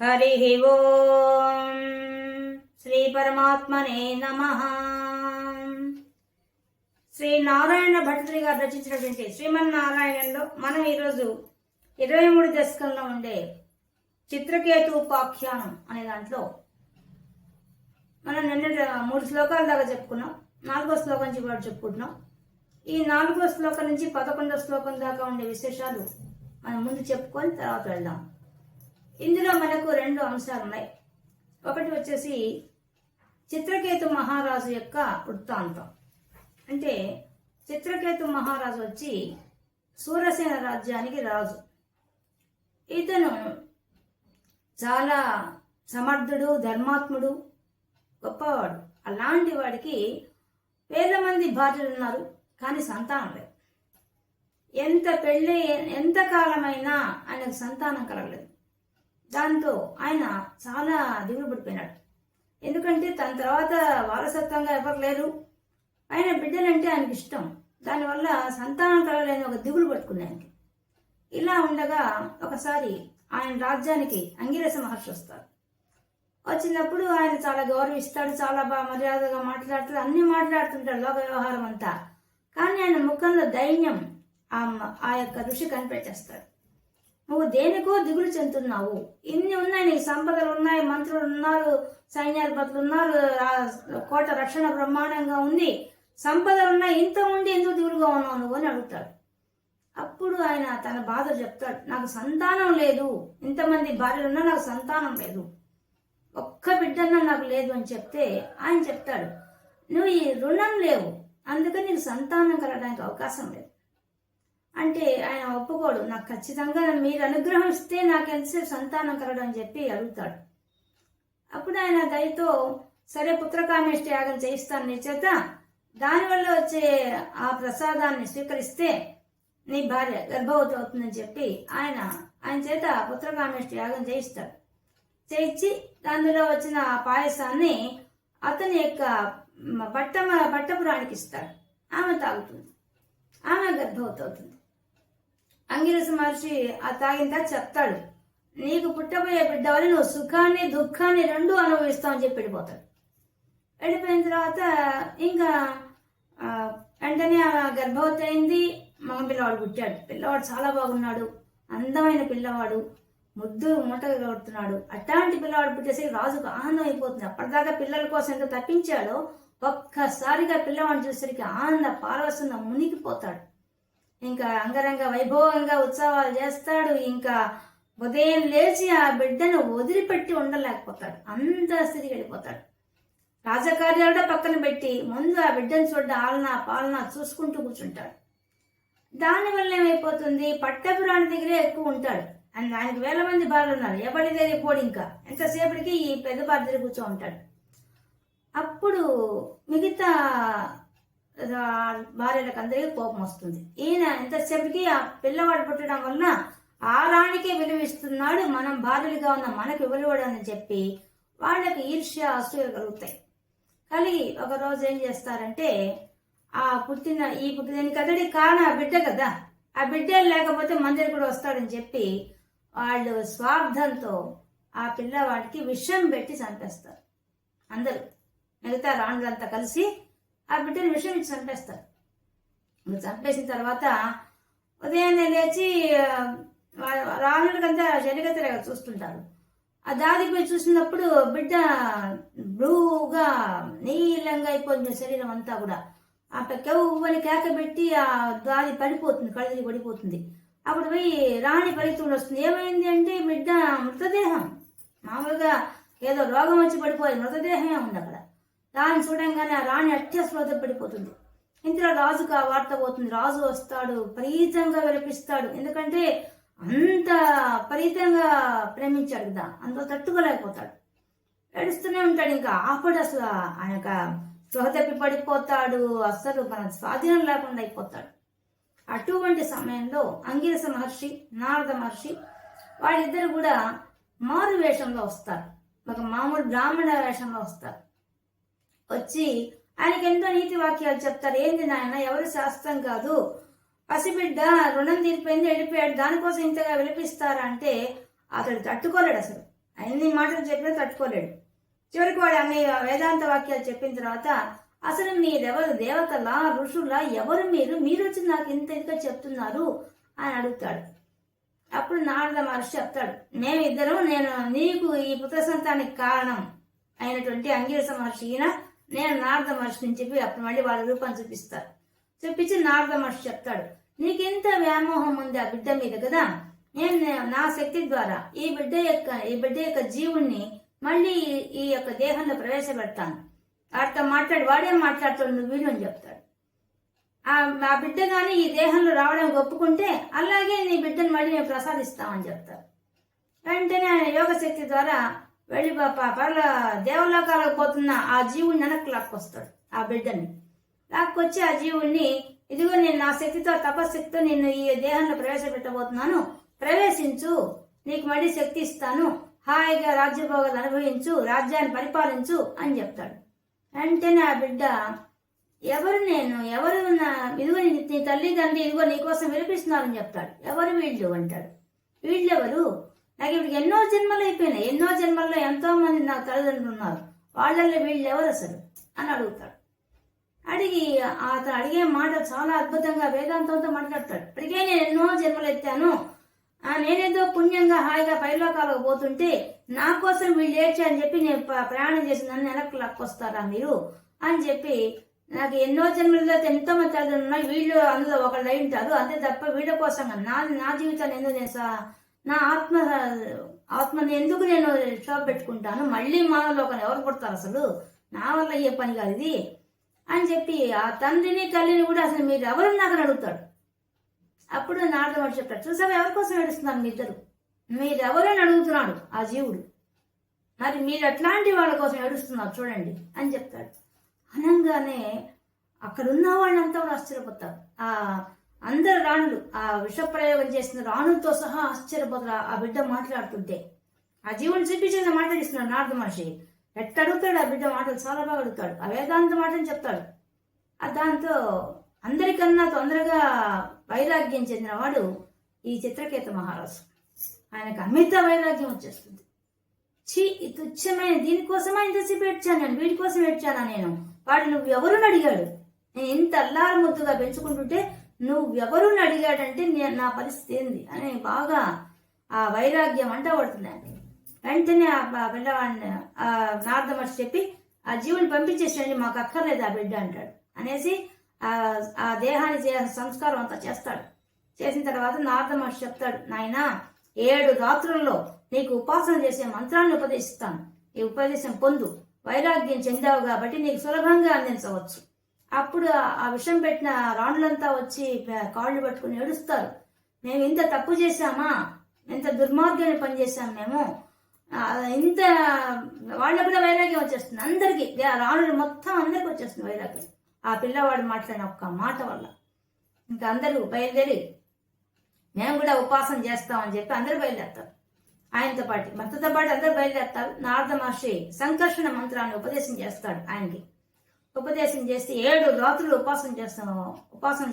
హరి ఓం శ్రీ పరమాత్మనే నమః. శ్రీ నారాయణ భట్టు గారు రచించినటువంటి శ్రీమన్నారాయణంలో మనం ఈరోజు 23 దశకంలో ఉండే చిత్రకేతు ఉపాఖ్యానం అనే దాంట్లో మనం నిన్న 3 శ్లోకాల దాకా చెప్పుకున్నాం. 4వ శ్లోకం నుంచి కూడా చెప్పుకుంటున్నాం. ఈ 4వ శ్లోకం నుంచి 11వ శ్లోకం దాకా ఉండే విశేషాలు మనం ముందు చెప్పుకొని తర్వాత వెళ్దాం. ఇందులో మనకు 2 అంశాలు ఉన్నాయి. ఒకటి వచ్చేసి చిత్రకేతు మహారాజు యొక్క వృత్తాంతం. అంటే చిత్రకేతు మహారాజు వచ్చి సూరసేన రాజ్యానికి రాజు. ఇతను చాలా సమర్థుడు, ధర్మాత్ముడు, గొప్పవాడు. అలాంటి వాడికి వేల మంది భార్యలు ఉన్నారు, కానీ సంతానం లేదు. ఎంత కాలమైనా ఆయనకు సంతానం కలగలేదు. దాంతో ఆయన చాలా దిగులు పడిపోయినాడు. ఎందుకంటే తన తర్వాత వారసత్వంగా ఎవరు లేరు, ఆయన బిడ్డలంటే ఆయనకి ఇష్టం. దానివల్ల సంతానం కలగలేని ఒక దిగులు పట్టుకున్నాయనికి. ఇలా ఉండగా ఒకసారి ఆయన రాజ్యానికి అంగిరస మహర్షి వస్తారు. వచ్చినప్పుడు ఆయన చాలా గౌరవిస్తాడు, చాలా బాగా మర్యాదగా మాట్లాడుతాడు, అన్ని మాట్లాడుతుంటాడు లోక వ్యవహారం అంతా. కానీ ఆయన ముఖంలో దైన్యం ఆ యొక్క ఋషి కనిపెట్టేస్తాడు. నువ్వు దేనికో దిగులు చెందుతున్నావు, ఇన్ని ఉన్నాయి, నీకు సంపదలు ఉన్నాయి, మంత్రులు ఉన్నారు, సైన్యాధిపతులు ఉన్నారు, కోట రక్షణ బ్రహ్మాండంగా ఉంది, సంపదలు ఉన్నాయి, ఇంత ఉండి ఎందుకు దిగులుగా ఉన్నావు నువ్వు అని అడుగుతాడు. అప్పుడు ఆయన తన బాధ చెప్తాడు. నాకు సంతానం లేదు, ఇంతమంది భార్యలు ఉన్నా నాకు సంతానం లేదు, ఒక్క బిడ్డన్నా నాకు లేదు అని చెప్తే ఆయన చెప్తాడు, నువ్వు ఈ రుణం లేవు, అందుకని నీకు సంతానం కలగడానికి అవకాశం లేదు. అంటే ఆయన ఒప్పుకోడు. నాకు ఖచ్చితంగా మీరు అనుగ్రహం ఇస్తే నాకు ఎంతసేపు సంతానం కలగడం అని చెప్పి అడుగుతాడు. అప్పుడు ఆయన దయతో సరే పుత్రకామేష్టి యాగం చేయిస్తాను నీ చేత, దానివల్ల వచ్చే ఆ ప్రసాదాన్ని స్వీకరిస్తే నీ భార్య గర్భవతి అవుతుందని చెప్పి ఆయన చేత పుత్రకామేష్టి యాగం చేయిస్తాడు. చేయించి అందులో వచ్చిన ఆ పాయసాన్ని అతని యొక్క పట్టపురానికి ఇస్తాడు. ఆమె తాగుతుంది, ఆమె గర్భవతి అవుతుంది. అంగిరస మహర్షి ఆ తాగిందా చెప్తాడు, నీకు పుట్టబోయే బిడ్డ వల్ల నువ్వు సుఖాన్ని దుఃఖాన్ని 2 అనుభవిస్తావు అని చెప్పి వెళ్ళిపోతాడు. వెళ్ళిపోయిన తర్వాత ఇంకా వెంటనే గర్భవతి అయింది, మగ పిల్లవాడు పుట్టాడు. పిల్లవాడు చాలా బాగున్నాడు, అందమైన పిల్లవాడు, ముద్దు మూటగా కొడుతున్నాడు. అట్లాంటి పిల్లవాడు పుట్టేసరికి రాజుకు ఆనందం అయిపోతుంది. అప్పటిదాకా పిల్లల కోసం ఎంత తప్పించాడో ఒక్కసారిగా పిల్లవాడిని చూసేసరికి ఆనంద పారవశంగా మునిగిపోతాడు. ఇంకా అంగరంగ వైభవంగా ఉత్సవాలు చేస్తాడు. ఇంకా ఉదయం లేచి ఆ బిడ్డను వదిలిపెట్టి ఉండలేకపోతాడు, అంత స్థితికి వెళ్ళిపోతాడు. రాజకార్యాలు పక్కన పెట్టి ముందు ఆ బిడ్డను ఆలనా పాలనా చూసుకుంటూ కూర్చుంటాడు. దానివల్ల ఏమైపోతుంది, పట్టపురాణి దగ్గరే ఎక్కువ ఉంటాడు. అండ్ ఆయనకు వేల మంది భార్యలు ఉన్నారు, ఎవరి దగ్గర పోడు. ఇంకా ఎంతసేపటికి ఈ పెద్ద భార్య దగ్గర కూర్చో ఉంటాడు. అప్పుడు మిగతా భార్యలకు అందరికీ కోపం వస్తుంది. ఈయన ఎంతసేపటికి ఆ పిల్లవాడు పుట్టడం వల్ల ఆ రాణికే విలువిస్తున్నాడు, మనం భార్యలుగా ఉన్న మనకు విలువడని చెప్పి వాళ్ళకి ఈర్ష్య అసూయలు కలుగుతాయి. కలిగి ఒక రోజు ఏం చేస్తారంటే ఈ పుట్టిన కదడి కారణం ఆ బిడ్డ కదా, ఆ బిడ్డ లేకపోతే మందిరం కూడా వస్తాడని చెప్పి వాళ్ళు స్వార్థంతో ఆ పిల్లవాడికి విషం పెట్టి చంపేస్తారు. అందరూ మిగతా రాణులంతా కలిసి ఆ బిడ్డను విషం ఇచ్చి చంపేస్తారు. చంపేసిన తర్వాత ఉదయాన్నే లేచి రాణులకంతా శరీరగతిగా చూస్తుంటారు. ఆ దాదికి పోయి చూసినప్పుడు బిడ్డ బ్లూగా నీలంగా అయిపోతుంది శరీరం అంతా కూడా. ఆ కెవ్వని కేక పెట్టి ఆ దాది పడిపోతుంది, కళ్ళు పడిపోతుంది. అప్పుడు పోయి రాణి పరిగెత్తుకుని వస్తుంది. ఏమైంది అంటే బిడ్డ మృతదేహం, మామూలుగా ఏదో రోగం వచ్చి పడిపోయి మృతదేహమే ఉంది అక్కడ. దాన్ని చూడంగానే ఆ రాణి అత్యస్పృహ పడిపోతుంది. ఇంతలో రాజుకు ఆ వార్త పోతుంది. రాజు వస్తాడు, విపరీతంగా విలపిస్తాడు. ఎందుకంటే అంత విపరీతంగా ప్రేమించాడు కదా, అందులో తట్టుకోలేకపోతాడు, ఏడుస్తూనే ఉంటాడు. ఇంకా ఆపడు అసలు. ఆయన స్పృహ తప్పి పడిపోతాడు, అస్సలు మన స్వాధీనం లేకుండా అయిపోతాడు. అటువంటి సమయంలో అంగిరస మహర్షి, నారద మహర్షి వాళ్ళిద్దరు కూడా మారు వేషంలో వస్తారు. ఒక మామూలు బ్రాహ్మణ వేషంలో వస్తారు. వచ్చి ఆయనకి ఎంతో నీతి వాక్యాలు చెప్తారు. ఏంది నాయన, ఎవరు శాస్త్రం కాదు, పసిబిడ్డ రుణం తీరిపోయింది వెళ్ళిపోయాడు, దానికోసం ఇంతగా విలిపిస్తారా అంటే అతడు తట్టుకోలేడు అసలు. అన్ని మాటలు చెప్పినా తట్టుకోలేడు. చివరికి వాడు అన్ని వేదాంత వాక్యాలు చెప్పిన తర్వాత అసలు మీరెవరు, దేవతలా ఋషులా, ఎవరు మీరు వచ్చి నాకు ఇంత ఇంతగా చెప్తున్నారు అని అడుగుతాడు. అప్పుడు నారద మహర్షి చెప్తాడు, మేమిద్దరం, నేను నీకు ఈ పుత్ర సంతానికి కారణం అయినటువంటి అంగీరస మహర్షి ఈయన, నేను నారద మహర్షిని చెప్పి అప్పుడు మళ్ళీ వాళ్ళ రూపాన్ని చూపిస్తారు. చూపించి నారద మహర్షి చెప్తాడు, నీకెంత వ్యామోహం ఉంది ఆ బిడ్డ మీద కదా, నేను నా శక్తి ద్వారా ఈ బిడ్డ యొక్క జీవుణ్ణి మళ్ళీ ఈ యొక్క దేహంలో ప్రవేశపెడతాను. వాటితో వాడేం మాట్లాడతాడు, నువ్వు విను అని చెప్తాడు. ఆ బిడ్డ కానీ ఈ దేహంలో రావడం ఒప్పుకుంటే అలాగే నీ బిడ్డను మళ్ళీ మేము ప్రసాదిస్తామని చెప్తారు. వెంటనే ఆయన యోగ శక్తి ద్వారా వెళ్ళి పర్ల దేవలోకాలకు పోతున్న ఆ జీవుని వెనక్కి లాక్కొస్తాడు. ఆ బిడ్డని లాక్కొచ్చి ఆ జీవుణ్ణి, ఇదిగో నేను నా శక్తితో, తపశక్తితో నిన్ను ఈ దేహంలో ప్రవేశపెట్టబోతున్నాను, ప్రవేశించు, నీకు మళ్ళీ శక్తి ఇస్తాను, హాయిగా రాజ్యభోగాలు అనుభవించు, రాజ్యాన్ని పరిపాలించు అని చెప్తాడు. వెంటనే ఆ బిడ్డ, ఎవరు నేను, ఎవరు ఇదిగో నీ తల్లిదండ్రి ఇదిగో నీకోసం వినిపిస్తున్నారని చెప్తాడు. ఎవరు వీళ్ళు అంటాడు. వీళ్ళెవరు, నాకు ఇప్పుడు ఎన్నో జన్మలు అయిపోయినాయి, ఎన్నో జన్మల్లో ఎంతో మంది నాకు తల్లిదండ్రులు ఉన్నారు, వాళ్ళల్లో వీళ్ళు ఎవరు అసలు అని అడుగుతాడు. అడిగి అతను అడిగే మాట చాలా అద్భుతంగా వేదాంతంతో మాట్లాడతాడు. ఇప్పటికే నేను ఎన్నో జన్మలు ఎత్తాను, నేనేదో పుణ్యంగా హాయిగా పైలోకాలకు పోతుంటే నా కోసం వీళ్ళు ఏడ్చారని చెప్పి నేను ప్రయాణం చేసి నన్ను వెనక్కి లాక్కొస్తారా మీరు అని చెప్పి, నాకు ఎన్నో జన్మల్లో ఎంతో మంది తల్లిదండ్రులు ఉన్నాయి, వీళ్ళు అందులో ఒకళ్ళు అయి ఉంటారు, అంతే తప్ప వీళ్ళ కోసం నా జీవితాన్ని ఎందుకు నేను నా ఆత్మని ఎందుకు నేను షాప్ పెట్టుకుంటాను, మళ్ళీ మానవలోకం ఎవరు పుడతారు, అసలు నా వల్ల అయ్యే పని కాదు ఇది అని చెప్పి ఆ తండ్రిని తల్లిని కూడా అసలు మీరు ఎవరు నాకు అడుగుతాడు. అప్పుడు నారద మహర్షి చెప్తాడు, చూసావా ఎవరి కోసం ఏడుస్తున్నారు మీరెవరు అని అడుగుతున్నాడు ఆ జీవుడు, మరి మీరు ఎట్లాంటి వాళ్ళ కోసం ఏడుస్తున్నారు చూడండి అని చెప్తాడు. అనంగానే అక్కడున్న వాళ్ళంతా కూడా ఆశ్చర్యపోతారు. అందరు రాణులు, ఆ విషప్రయోగం చేసిన రాణులతో సహా ఆశ్చర్యపోతారు ఆ బిడ్డ మాట్లాడుతుంటే. ఆ జీవుని చూపించేది మాట్లాడిస్తున్నాడు నారద మహర్షి. ఎట్ట అడుగుతాడు ఆ బిడ్డ మాటలు, చాలా బాగా అడుగుతాడు. ఆ వేదాంత మాటని చెప్తాడు. దాంతో అందరికన్నా తొందరగా వైరాగ్యం చెందినవాడు ఈ చిత్రకేతు మహారాజు. ఆయనకు అమిత వైరాగ్యం వచ్చేస్తుంది. ఈ తుచ్చమైన దీనికోసమా ఇంతసేపు ఏడ్చాను నేను, వీడి కోసం ఏడ్చానా నేను, వాడు నువ్వెవరుని అడిగాడు, నేను ఇంత అల్లారు ముద్దుగా పెంచుకుంటుంటే నువ్వెవరుని అడిగాడంటే నా పరిస్థితి ఏంది అని బాగా ఆ వైరాగ్యం అంట పడుతుంది. వెంటనే ఆ పిల్లవాడిని నారద మహర్షి చెప్పి ఆ జీవుని పంపించేసేయండి, మాకు అక్కర్లేదు ఆ బిడ్డ అంటాడు. అనేసి ఆ దేహాన్ని సంస్కారం అంతా చేస్తాడు. చేసిన తర్వాత నారద మహర్షి చెప్తాడు, నాయనా 7 రాత్రుల్లో నీకు ఉపాసన చేసే మంత్రాన్ని ఉపదేశిస్తాను, ఈ ఉపదేశం పొందు, వైరాగ్యం చెందావు కాబట్టి నీకు సులభంగా అందించవచ్చు. అప్పుడు ఆ విషం పెట్టిన రాణులంతా వచ్చి కాళ్ళు పట్టుకుని ఏడుస్తారు, మేము ఇంత తప్పు చేశామా, ఇంత దుర్మార్గాన్ని పనిచేశాము మేము, ఇంత వాళ్ళకు కూడా వైరాగ్యం వచ్చేస్తుంది అందరికీ, రాణులు మొత్తం అందరికి వచ్చేస్తుంది వైరాగ్యం ఆ పిల్లవాడు మాట్లాడిన ఒక్క మాట వల్ల. ఇంకా అందరూ బయలుదేరి మేము కూడా ఉపాసన చేస్తామని చెప్పి అందరూ బయలుదేరుతారు. ఆయనతో పాటు భర్తతో పాటు అందరూ బయలుదేరుతారు. నారద మహర్షి సంకర్షణ మంత్రాన్ని ఉపదేశం చేస్తాడు. ఆయనకి ఉపదేశం చేసి 7 రాత్రులు ఉపాసన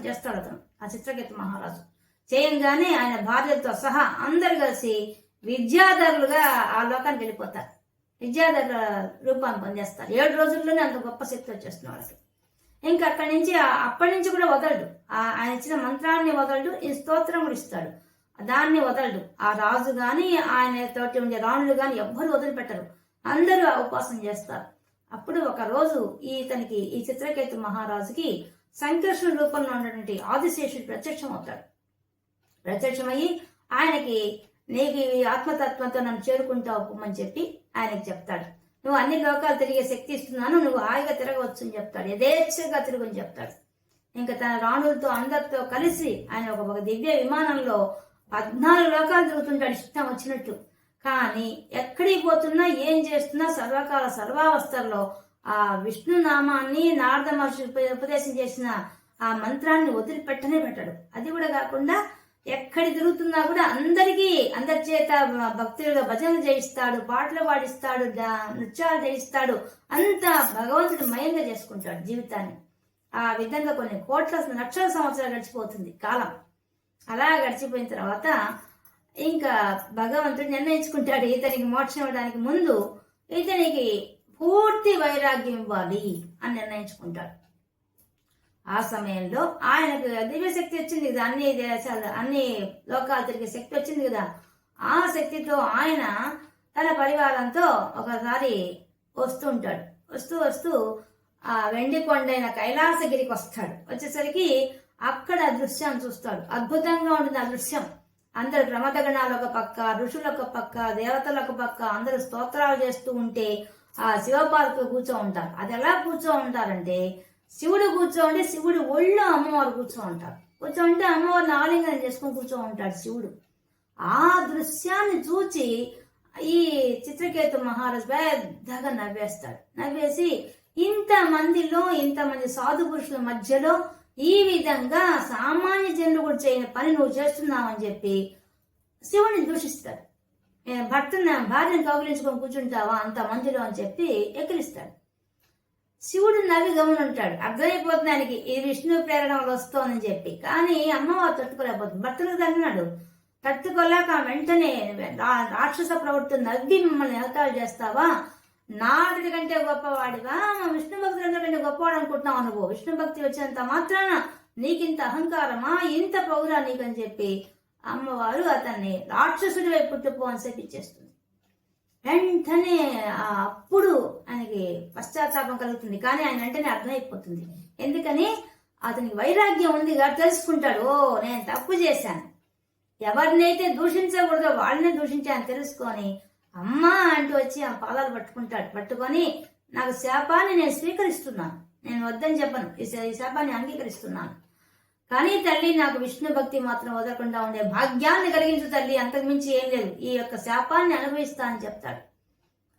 చేస్తాడు అతను, ఆ చిత్రకేతు మహారాజు. చేయంగానే ఆయన భార్యతో సహా అందరు కలిసి విద్యాధరులుగా ఆ లోకానికి వెళ్ళిపోతారు. విద్యాధరుల రూపాన్ని పొందేస్తారు. 7 రోజుల్లోనే అంత గొప్ప శక్తి వచ్చేస్తుంది వాళ్ళకి. ఇంకా అప్పటి నుంచి కూడా వదలడు, ఆయన ఇచ్చిన మంత్రాన్ని వదలడు, ఈ స్తోత్రం కూడా ఇస్తాడు, దాన్ని వదలడు. ఆ రాజు గాని ఆయన తోటి ఉండే రాణులు గాని ఎవ్వరు వదిలిపెట్టరు, అందరూ ఆ ఉపాసన చేస్తారు. అప్పుడు ఒక రోజు ఈ చిత్రకేతు మహారాజుకి సంకర్షణ రూపంలో ఉన్నటువంటి ఆదిశేషుడు ప్రత్యక్షమయ్యి ఆయనకి నీకు ఈ ఆత్మతత్వంతో నన్ను చేరుకుంటావు పొమ్మని చెప్పి ఆయనకి చెప్తాడు. నువ్వు అన్ని లోకాలు తిరిగే శక్తి ఇస్తున్నాను, నువ్వు హాయిగా తిరగవచ్చు అని చెప్తాడు, యథేచ్ఛగా తిరుగుని చెప్తాడు. ఇంకా తన రాణులతో అందరితో కలిసి ఆయన ఒక దివ్య విమానంలో 14 లోకాలు తిరుగుతుంటాడు ఇష్టం వచ్చినట్టు. కానీ ఎక్కడికి పోతున్నా ఏం చేస్తున్నా సర్వకాల సర్వావస్థల్లో ఆ విష్ణు నామాన్ని నారద మహర్షి ఉపదేశం చేసిన ఆ మంత్రాన్ని వదిలిపెట్టనే పెట్టాడు. అది కూడా కాకుండా ఎక్కడి తిరుగుతున్నా కూడా అందరి చేత భక్తులుగా భజనలు చేయిస్తాడు, పాటలు పాడిస్తాడు, నృత్యాలు చేయిస్తాడు, అంతా భగవంతుడు మయంగా చేసుకుంటాడు జీవితాన్ని. ఆ విధంగా కొన్ని లక్షల సంవత్సరాలు గడిచిపోతుంది కాలం. అలా గడిచిపోయిన తర్వాత ఇంకా భగవంతుడు నిర్ణయించుకుంటాడు, ఇతనికి మోక్షం ఇవ్వడానికి ముందు ఇతనికి పూర్తి వైరాగ్యం ఇవ్వాలి అని నిర్ణయించుకుంటాడు. ఆ సమయంలో ఆయనకు దివ్యశక్తి వచ్చింది కదా, అన్ని దేశాలు అన్ని లోకాలు తిరిగే శక్తి వచ్చింది కదా. ఆ శక్తితో ఆయన తన పరివారంతో ఒకసారి వస్తూ ఉంటాడు. వస్తూ వస్తూ ఆ వెండి కొండైన కైలాసగిరికి వస్తాడు. వచ్చేసరికి అక్కడ దృశ్యాన్ని చూస్తాడు. అద్భుతంగా ఉంటుంది ఆ దృశ్యం. అందరు ప్రమదగణాలు ఒక పక్క, ఋషులు ఒక పక్క, దేవతలు ఒక పక్క, అందరూ స్తోత్రాలు చేస్తూ ఉంటే ఆ శివపార్వతులు కూర్చో ఉంటారు. అది ఎలా కూర్చో ఉంటారంటే, శివుడు కూర్చో ఉంటే శివుడు ఒళ్ళో అమ్మవారు కూర్చో ఉంటారు. కూర్చో ఉంటే అమ్మవారిని ఆలింగనం చేసుకుని కూర్చో ఉంటాడు శివుడు. ఆ దృశ్యాన్ని చూచి ఈ చిత్రకేతు మహారాజు పెద్దగా నవ్వేస్తాడు. నవ్వేసి ఇంతమంది సాధు పురుషుల మధ్యలో ఈ విధంగా సామాన్య జనులు కూడా చేయని పని నువ్వు చేస్తున్నావని చెప్పి శివుని దూషిస్తాడు. భార్యను కౌగిలించుకొని కూర్చుంటావా అంత మందిలో అని చెప్పి ఎక్కిరిస్తాడు. శివుడు నవ్వి గమనుంటాడు. అర్థమైపోతుంది ఆయనకి ఈ విష్ణు ప్రేరణ వల్ల వస్తోందని చెప్పి. కానీ అమ్మవారు తట్టుకోలేకపోతుంది. భర్తలకు తగినాడు. తట్టుకోలేక వెంటనే రాక్షస ప్రవృత్తి నవ్వి మిమ్మల్ని అవతారాలు చేస్తావా, నాటి కంటే గొప్పవాడివా, విష్ణు భక్తులు అందరికంటే గొప్పవాడు అనుకుంటున్నావు నువ్వు, విష్ణు భక్తి వచ్చినంత మాత్రాన నీకింత అహంకారమా, ఇంత పౌరా నీకని చెప్పి అమ్మవారు అతన్ని రాక్షసుడి వైపు పుట్టుపో అని చెప్పిచ్చేస్తుంది. వెంటనే అప్పుడు ఆయనకి పశ్చాత్తాపం కలుగుతుంది. కానీ ఆయన వెంటనే అర్థమైపోతుంది. ఎందుకని అతనికి వైరాగ్యం ఉంది కాబట్టి తెలుసుకుంటాడు, ఓ నేను తప్పు చేశాను, ఎవరినైతే దూషించకూడదో వాళ్ళనే దూషించాను తెలుసుకొని అమ్మా అంటూ వచ్చి ఆ పాదాలు పట్టుకుంటాడు. పట్టుకొని నాకు శాపాన్ని నేను స్వీకరిస్తున్నాను, నేను వద్దని చెప్పను, ఈ శాపాన్ని అంగీకరిస్తున్నాను. కానీ తల్లి నాకు విష్ణు భక్తి మాత్రం వదలకుండా ఉండే భాగ్యాన్ని కలిగించు తల్లి, అంతకుమించి ఏం లేదు, ఈ యొక్క శాపాన్ని అనుభవిస్తా అని చెప్తాడు.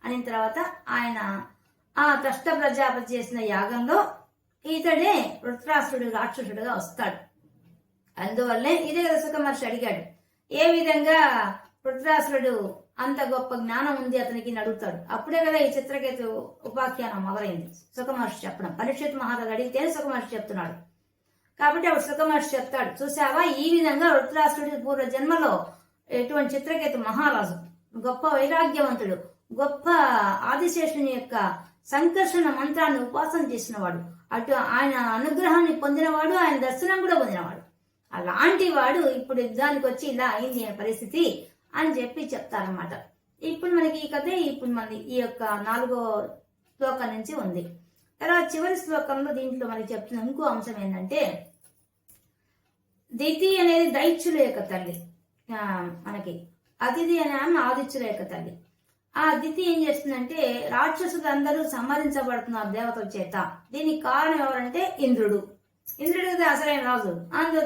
అయిన తర్వాత ఆయన ఆ కష్ట ప్రజాపతి చేసిన యాగంలో ఇతడే వృత్రాసురుడు రాక్షసుడుగా వస్తాడు. అందువల్లే ఇదే సుఖ మహర్షి అడిగాడు, ఏ విధంగా వృత్రాసురుడు అంత గొప్ప జ్ఞానం ఉంది అతనికి అడుగుతాడు. అప్పుడే కదా ఈ చిత్రకేతు ఉపాఖ్యానం మొదలైంది. సుఖ మహర్షి చెప్పడం, పరీక్షిత్ మహారాజు అడిగితే సుఖ మహర్షి చెప్తున్నాడు. కాబట్టి అప్పుడు సుఖ మహర్షి చెప్తాడు, చూసావా ఈ విధంగా వృత్రాసురుడి పూర్వ జన్మలో ఎటువంటి చిత్రకేతు మహారాజు గొప్ప వైరాగ్యవంతుడు, గొప్ప ఆదిశేషుని యొక్క సంకర్షణ మంత్రాన్ని ఉపాసన చేసినవాడు, అటు ఆయన అనుగ్రహాన్ని పొందినవాడు, ఆయన దర్శనం కూడా పొందినవాడు. అలాంటి వాడు ఇప్పుడు యుద్ధానికి వచ్చి ఇలా అయింది పరిస్థితి అని చెప్పి చెప్తారనమాట. ఇప్పుడు మనకి ఈ కథ ఇప్పుడు మనకి ఈ యొక్క 4వ శ్లోకం నుంచి ఉంది. తర్వాత చివరి శ్లోకంలో దీంట్లో మనకి చెప్తున్న ఇంకో అంశం ఏంటంటే, దితి అనేది దైత్యుల యొక్క తల్లి, మనకి అతిథి అనే ఆమె ఆదిత్యుల యొక్క తల్లి. ఆ దితి ఏం చేస్తుందంటే రాక్షసులు అందరూ సంహరించబడుతున్నారు దేవతల చేత. దీనికి కారణం ఎవరంటే ఇంద్రుడు. ఇంద్రుడు కదా అసలైన రాజు, అందులో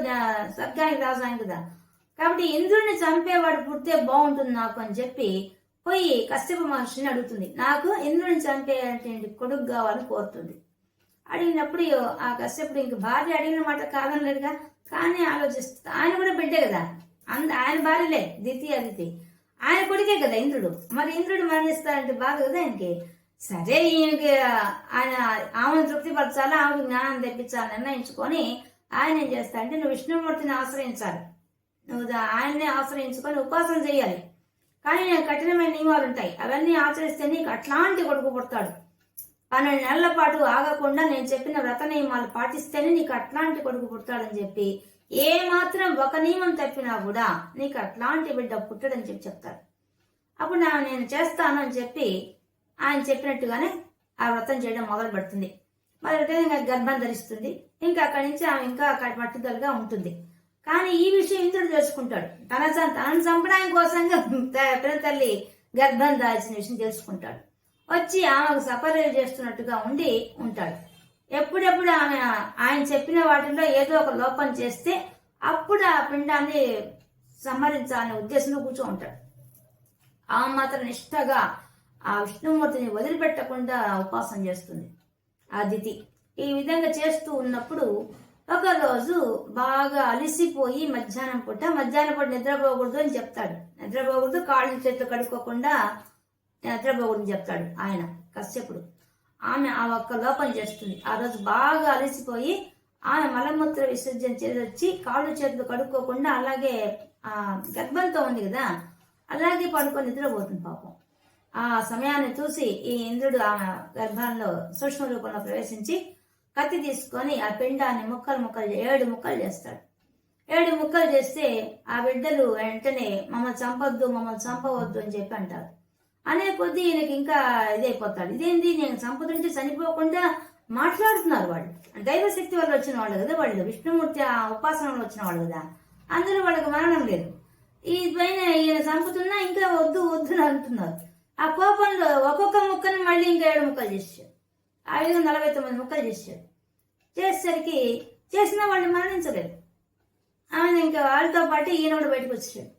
స్వర్గానికి రాజు ఆయన కదా. కాబట్టి ఇంద్రుడిని చంపేవాడు పుడితే బాగుంటుంది నాకు అని చెప్పి పోయి కశ్యప మహర్షిని అడుగుతుంది. నాకు ఇంద్రుడిని చంపేటువంటి కొడుకు కావాలని కోరుతుంది. అడిగినప్పుడు ఆ కశ్యపుడు ఇంక భార్య అడిగిన మాట కాదనలేదుగా, కానీ ఆలోచిస్తుంది. ఆయన కూడా బిడ్డే కదా, ఆయన భార్యలే దితి అదితి, ఆయన కొడుకే కదా ఇంద్రుడు. మరి ఇంద్రుడు మరణిస్తారంటే బాధ కదా ఆయనకి. సరే ఈయనకి ఆయన ఆమెను తృప్తిపరచాలా, ఆమెకు జ్ఞానం తెప్పించాలని నిర్ణయించుకొని ఆయన ఏం చేస్తా అంటే, నువ్వు విష్ణుమూర్తిని ఆశ్రయించాలి, నువ్వు ఆయన్నే ఆశ్రయించుకొని ఉపాసన చేయాలి. కానీ కఠినమైన నియమాలు ఉంటాయి, అవన్నీ ఆచరిస్తే నీకు అట్లాంటి కొడుకు పుడతాడు. 12 నెలల పాటు ఆగకుండా నేను చెప్పిన వ్రత నియమాలు పాటిస్తేనే నీకు అట్లాంటి కొడుకు పుడతాడని చెప్పి, ఏ మాత్రం ఒక నియమం తప్పినా కూడా నీకు అట్లాంటి బిడ్డ పుట్టడని చెప్పి చెప్తాడు. అప్పుడు నేను చేస్తాను అని చెప్పి ఆయన చెప్పినట్టుగానే ఆ వ్రతం చేయడం మొదలు పెడుతుంది. మొదలుపెట్టే ఇంకా గర్భం ధరిస్తుంది. ఇంకా అక్కడి నుంచి ఆమె ఇంకా పట్టుదలగా ఉంటుంది. కానీ ఈ విషయం ఇంద్రుడు తెలుసుకుంటాడు. తనను చంపడానికి కోసంగా పిల్ల తల్లి గర్భం దాల్చిన విషయం తెలుసుకుంటాడు. వచ్చి ఆమెకు సపర్యలు చేస్తున్నట్టుగా ఉండి ఉంటాడు. ఎప్పుడెప్పుడు ఆయన చెప్పిన వాటిలో ఏదో ఒక లోపం చేస్తే అప్పుడు ఆ పిండాన్ని సంహరించాలనే ఉద్దేశంలో కూర్చో ఉంటాడు. ఆమె మాత్రం నిష్ఠగా ఆ విష్ణుమూర్తిని వదిలిపెట్టకుండా ఉపాసన చేస్తుంది ఆ దితి. ఈ విధంగా చేస్తూ ఉన్నప్పుడు ఒకరోజు బాగా అలిసిపోయి మధ్యాహ్నం పూట నిద్రపోకూడదు అని చెప్తాడు. నిద్రపోకూడదు, కాళ్ళు చేతులు కడుక్కోకుండా నిద్రపోకూడదు చెప్తాడు ఆయన కశ్యపుడు. ఆమె ఆ ఒక్క లోపం చేస్తుంది. ఆ రోజు బాగా అలిసిపోయి ఆమె మలమూత్ర విసర్జన చేసి వచ్చి కాళ్ళు చేతులు కడుక్కోకుండా అలాగే ఆ గర్భంతో ఉంది కదా, అలాగే పడుకొని నిద్రపోతుంది పాపం. ఆ సమయాన్ని చూసి ఈ ఇంద్రుడు ఆ గర్భంలో సూక్ష్మ రూపంలో ప్రవేశించి కత్తి తీసుకొని ఆ పిండాన్ని ముక్కలు 7 ముక్కలు చేస్తాడు. 7 ముక్కలు చేస్తే ఆ బిడ్డలు వెంటనే మమ్మల్ని చంపవద్దు అని చెప్పి అంటారు. అనే కొద్దీ ఈయనకి ఇంకా ఇదైపోతాడు. ఇదేంటి, నేను చంపుతుంటే చనిపోకుండా మాట్లాడుతున్నారు వాళ్ళు. దైవశక్తి వల్ల వచ్చిన వాళ్ళు కదా, వాళ్ళు విష్ణుమూర్తి ఆ ఉపాసనలో వచ్చిన వాళ్ళు కదా, అందులో వాళ్ళకి మరణం లేదు. ఈ పైన ఈయన చంపుతున్నా ఇంకా వద్దు అని అంటున్నారు. ఆ కోపంలో ఒక్కొక్క ముక్కని మళ్ళీ ఇంకా 7 ముక్కలు చేశాడు. ఆ విధంగా 49 ముక్కలు చేశాడు. చేసేసరికి చేసిన వాళ్ళు మరణించలేదు. ఆమె ఇంకా వాళ్ళతో పాటు ఈయన కూడా బయటకు వచ్చాడు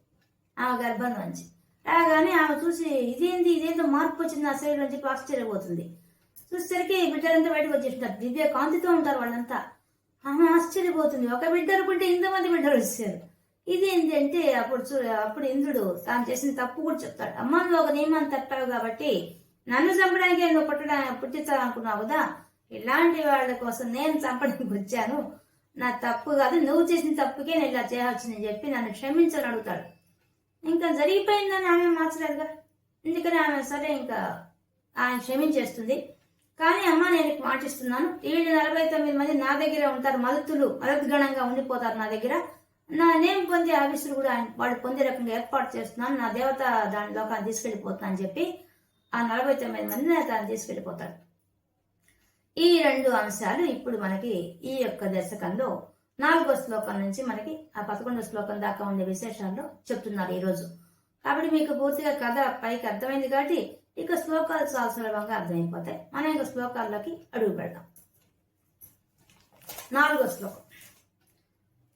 ఆమె గర్భం నుంచి. రాగానే ఆమె చూసి ఇదేందో మార్పు వచ్చింది నా శరీరం అని చెప్పి ఆశ్చర్యపోతుంది. చూసేసరికి బిడ్డలంతా బయటకు వచ్చేస్తున్నారు. దివ్య కాంతితో ఉంటారు వాళ్ళంతా. ఆమె ఆశ్చర్యపోతుంది. ఒక బిడ్డ అనుకుంటే ఇంతమంది బిడ్డలు వచ్చారు. ఇదేంటి అంటే అప్పుడు ఇంద్రుడు తాను చేసిన తప్పు కూడా చెప్తాడు. అమ్మ, నువ్వు ఒక నియమాన్ని తప్పావు కాబట్టి నన్ను చంపడానికి నువ్వు పుట్టించాలనుకున్నావు కదా, ఇలాంటి వాళ్ళ కోసం నేను చంపడానికి వచ్చాను. నా తప్పు కాదు, నువ్వు చేసిన తప్పుకే నేను ఇలా చేయవచ్చునని చెప్పి నన్ను క్షమించని అడుగుతాడు. ఇంకా జరిగిపోయిందని ఆమె మార్చలేదుగా, ఎందుకని ఆమె సరే ఇంకా ఆయన క్షమించేస్తుంది. కానీ అమ్మ, నేను మాటిస్తున్నాను, వీళ్ళు 49 మంది నా దగ్గరే ఉంటారు. మదద్గణంగా ఉండిపోతారు నా దగ్గర. నా నేను పొందే ఆఫీసులు కూడా వాళ్ళు పొందే రకంగా ఏర్పాటు చేస్తున్నాను. నా దేవత దాని లోకాన్ని తీసుకెళ్లిపోతున్నా అని చెప్పి ఆ 49 మందిని తాను తీసుకెళ్లిపోతాడు. ఈ 2 అంశాలు ఇప్పుడు మనకి ఈ యొక్క దశకంలో 4వ శ్లోకం నుంచి మనకి ఆ 11వ శ్లోకం దాకా ఉండే విశేషాల్లో చెప్తున్నారు ఈరోజు. కాబట్టి మీకు పూర్తిగా కథ పైకి అర్థమైంది కాబట్టి ఇక శ్లోకాలు చాలా సులభంగా అర్థమైపోతాయి. మనం ఇక శ్లోకాల్లోకి అడుగు పెడదాం. 4వ శ్లోకం.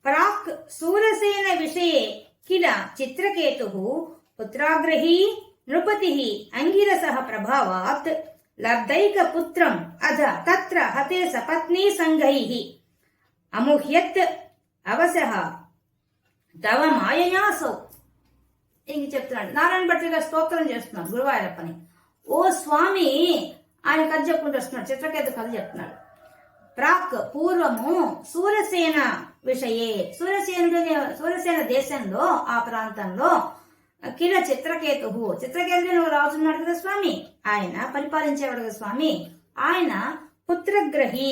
ప్రాక్ శూరసేన విషయే కిల చిత్రకేతు పుత్రాగ్రహీ నృపతి అంగిరసః ప్రభావాత్ లబ్ధైక పుత్రం అధ తత్ర హతే సపత్నీ సంగైః అముహ్యత్ అవసః తవ మాయయాసౌ. ఇంక చెప్తున్నాడు. నారాయణ భట్టు గారు స్తోత్రం చేస్తున్నాడు గురువాయూరప్పని. ఓ స్వామి, ఆయన కథ చెప్పుకుంటూ వస్తున్నాడు. చిత్రకేతు కథ చెప్తున్నాడు. ప్రాక్ పూర్వము శూరసేన విషయే, శూరసేన దేశంలో ఆ ప్రాంతంలో కిల చిత్రకేతు నువ్వు రాజున్నాడు కదా స్వామి, ఆయన పరిపాలించేవాడు కదా స్వామి, ఆయన పుత్రాగ్రహి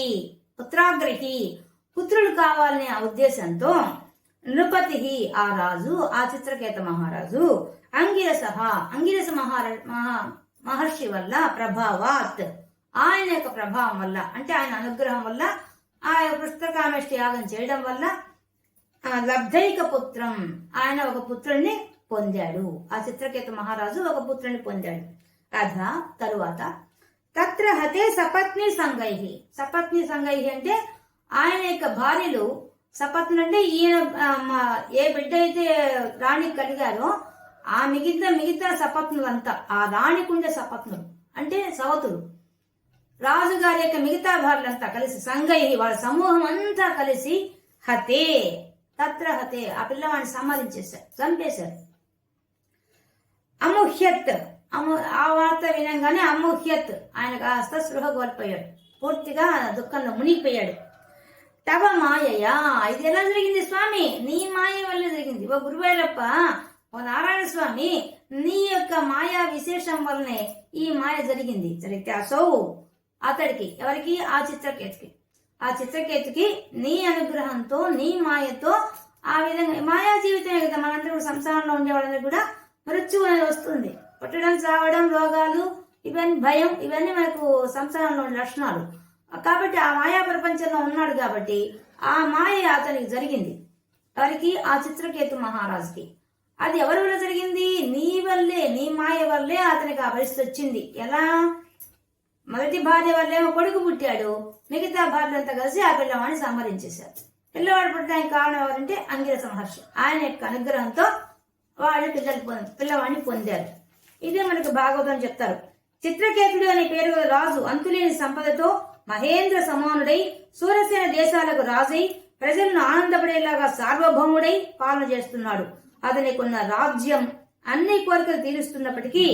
పుత్రులు కావాలనే ఆ ఉద్దేశంతో నృపతి ఆ రాజు, ఆ చిత్రకేత మహారాజు అంగిరస మహర్షి వల్ల ప్రభావాత్, ఆయన యొక్క ప్రభావం వల్ల అంటే ఆయన అనుగ్రహం వల్ల, ఆ పుష్కరకామేష్టి యాగం చేయడం వల్ల లబ్ధైక పుత్రం, ఆయన ఒక పుత్రుణ్ణి పొందాడు. ఆ చిత్రకేతు మహారాజు ఒక పుత్రుని పొందాడు. అధ తరువాత తత్ర హతే సపత్ని సంగైహి అంటే ఆయన యొక్క భార్యలు, సపత్నులు అంటే ఈయన ఏ బిడ్డ అయితే రాణికి కలిగారో ఆ మిగతా సపత్నులంతా, ఆ రాణికుండే సపత్నులు అంటే సవతులు, రాజుగారి యొక్క మిగతా భార్యలంతా కలిసి సంగైహి వాళ్ళ సమూహం అంతా కలిసి తత్ర హతే ఆ పిల్లవాడిని సంహరించేశారు, చంపేశారు. అముహ్యత్ ఆ వార్త వినంగానే అముహ్యత్ ఆయన కాస్త స్పృహ కోల్పోయాడు, పూర్తిగా దుఃఖంలో మునిగిపోయాడు. తవ మాయయా, ఇది ఎలా జరిగింది స్వామి? నీ మాయ వల్ల జరిగింది. ఓ గురువాయూరప్ప, ఓ నారాయణ స్వామి, నీ యొక్క మాయా విశేషం వల్లనే ఈ మాయ జరిగింది. జరిగితే అసౌ అతడికి, ఎవరికి? ఆ చిత్రకేతుకి నీ అనుగ్రహంతో, నీ మాయతో ఆ విధంగా మాయా జీవితమే కదా. మనందరూ సంసారంలో ఉండే వాళ్ళందరూ కూడా మృత్యువు అనేది వస్తుంది. పుట్టడం, చావడం, రోగాలు, ఇవన్నీ భయం, ఇవన్నీ మనకు సంసారంలో ఉండే లక్షణాలు. కాబట్టి ఆ మాయా ప్రపంచంలో ఉన్నాడు కాబట్టి ఆ మాయ అతనికి జరిగింది. ఎవరికి? ఆ చిత్రకేతు మహారాజుకి. అది ఎవరి వల్ల జరిగింది? నీ వల్లే, నీ మాయ వల్లే అతనికి ఆ పరిస్థితి వచ్చింది. ఎలా? మొదటి భార్య వల్లేమో కొడుకు పుట్టాడు, మిగతా భార్యలంతా కలిసి ఆ పిల్లవాడిని సంహరించేశారు. పిల్లవాడు పుట్టడానికి కారణం ఎవరంటే అంగిరస మహర్షి. ఆయన యొక్క అనుగ్రహంతో వాళ్ళు పిల్లవాడిని పొందారు. ఇదే మనకు భాగవతం చెప్తారు. చిత్రకేతుడు అనే పేరు రాజు అంతులేని సంపదతో మహేంద్ర సమానుడై సూరసేన దేశాలకు రాజై ప్రజలను ఆనందపడేలాగా సార్వభౌముడై పాలన చేస్తున్నాడు. అతనికి ఉన్న రాజ్యం అన్ని కోరికలు తీరుస్తున్నప్పటికీ,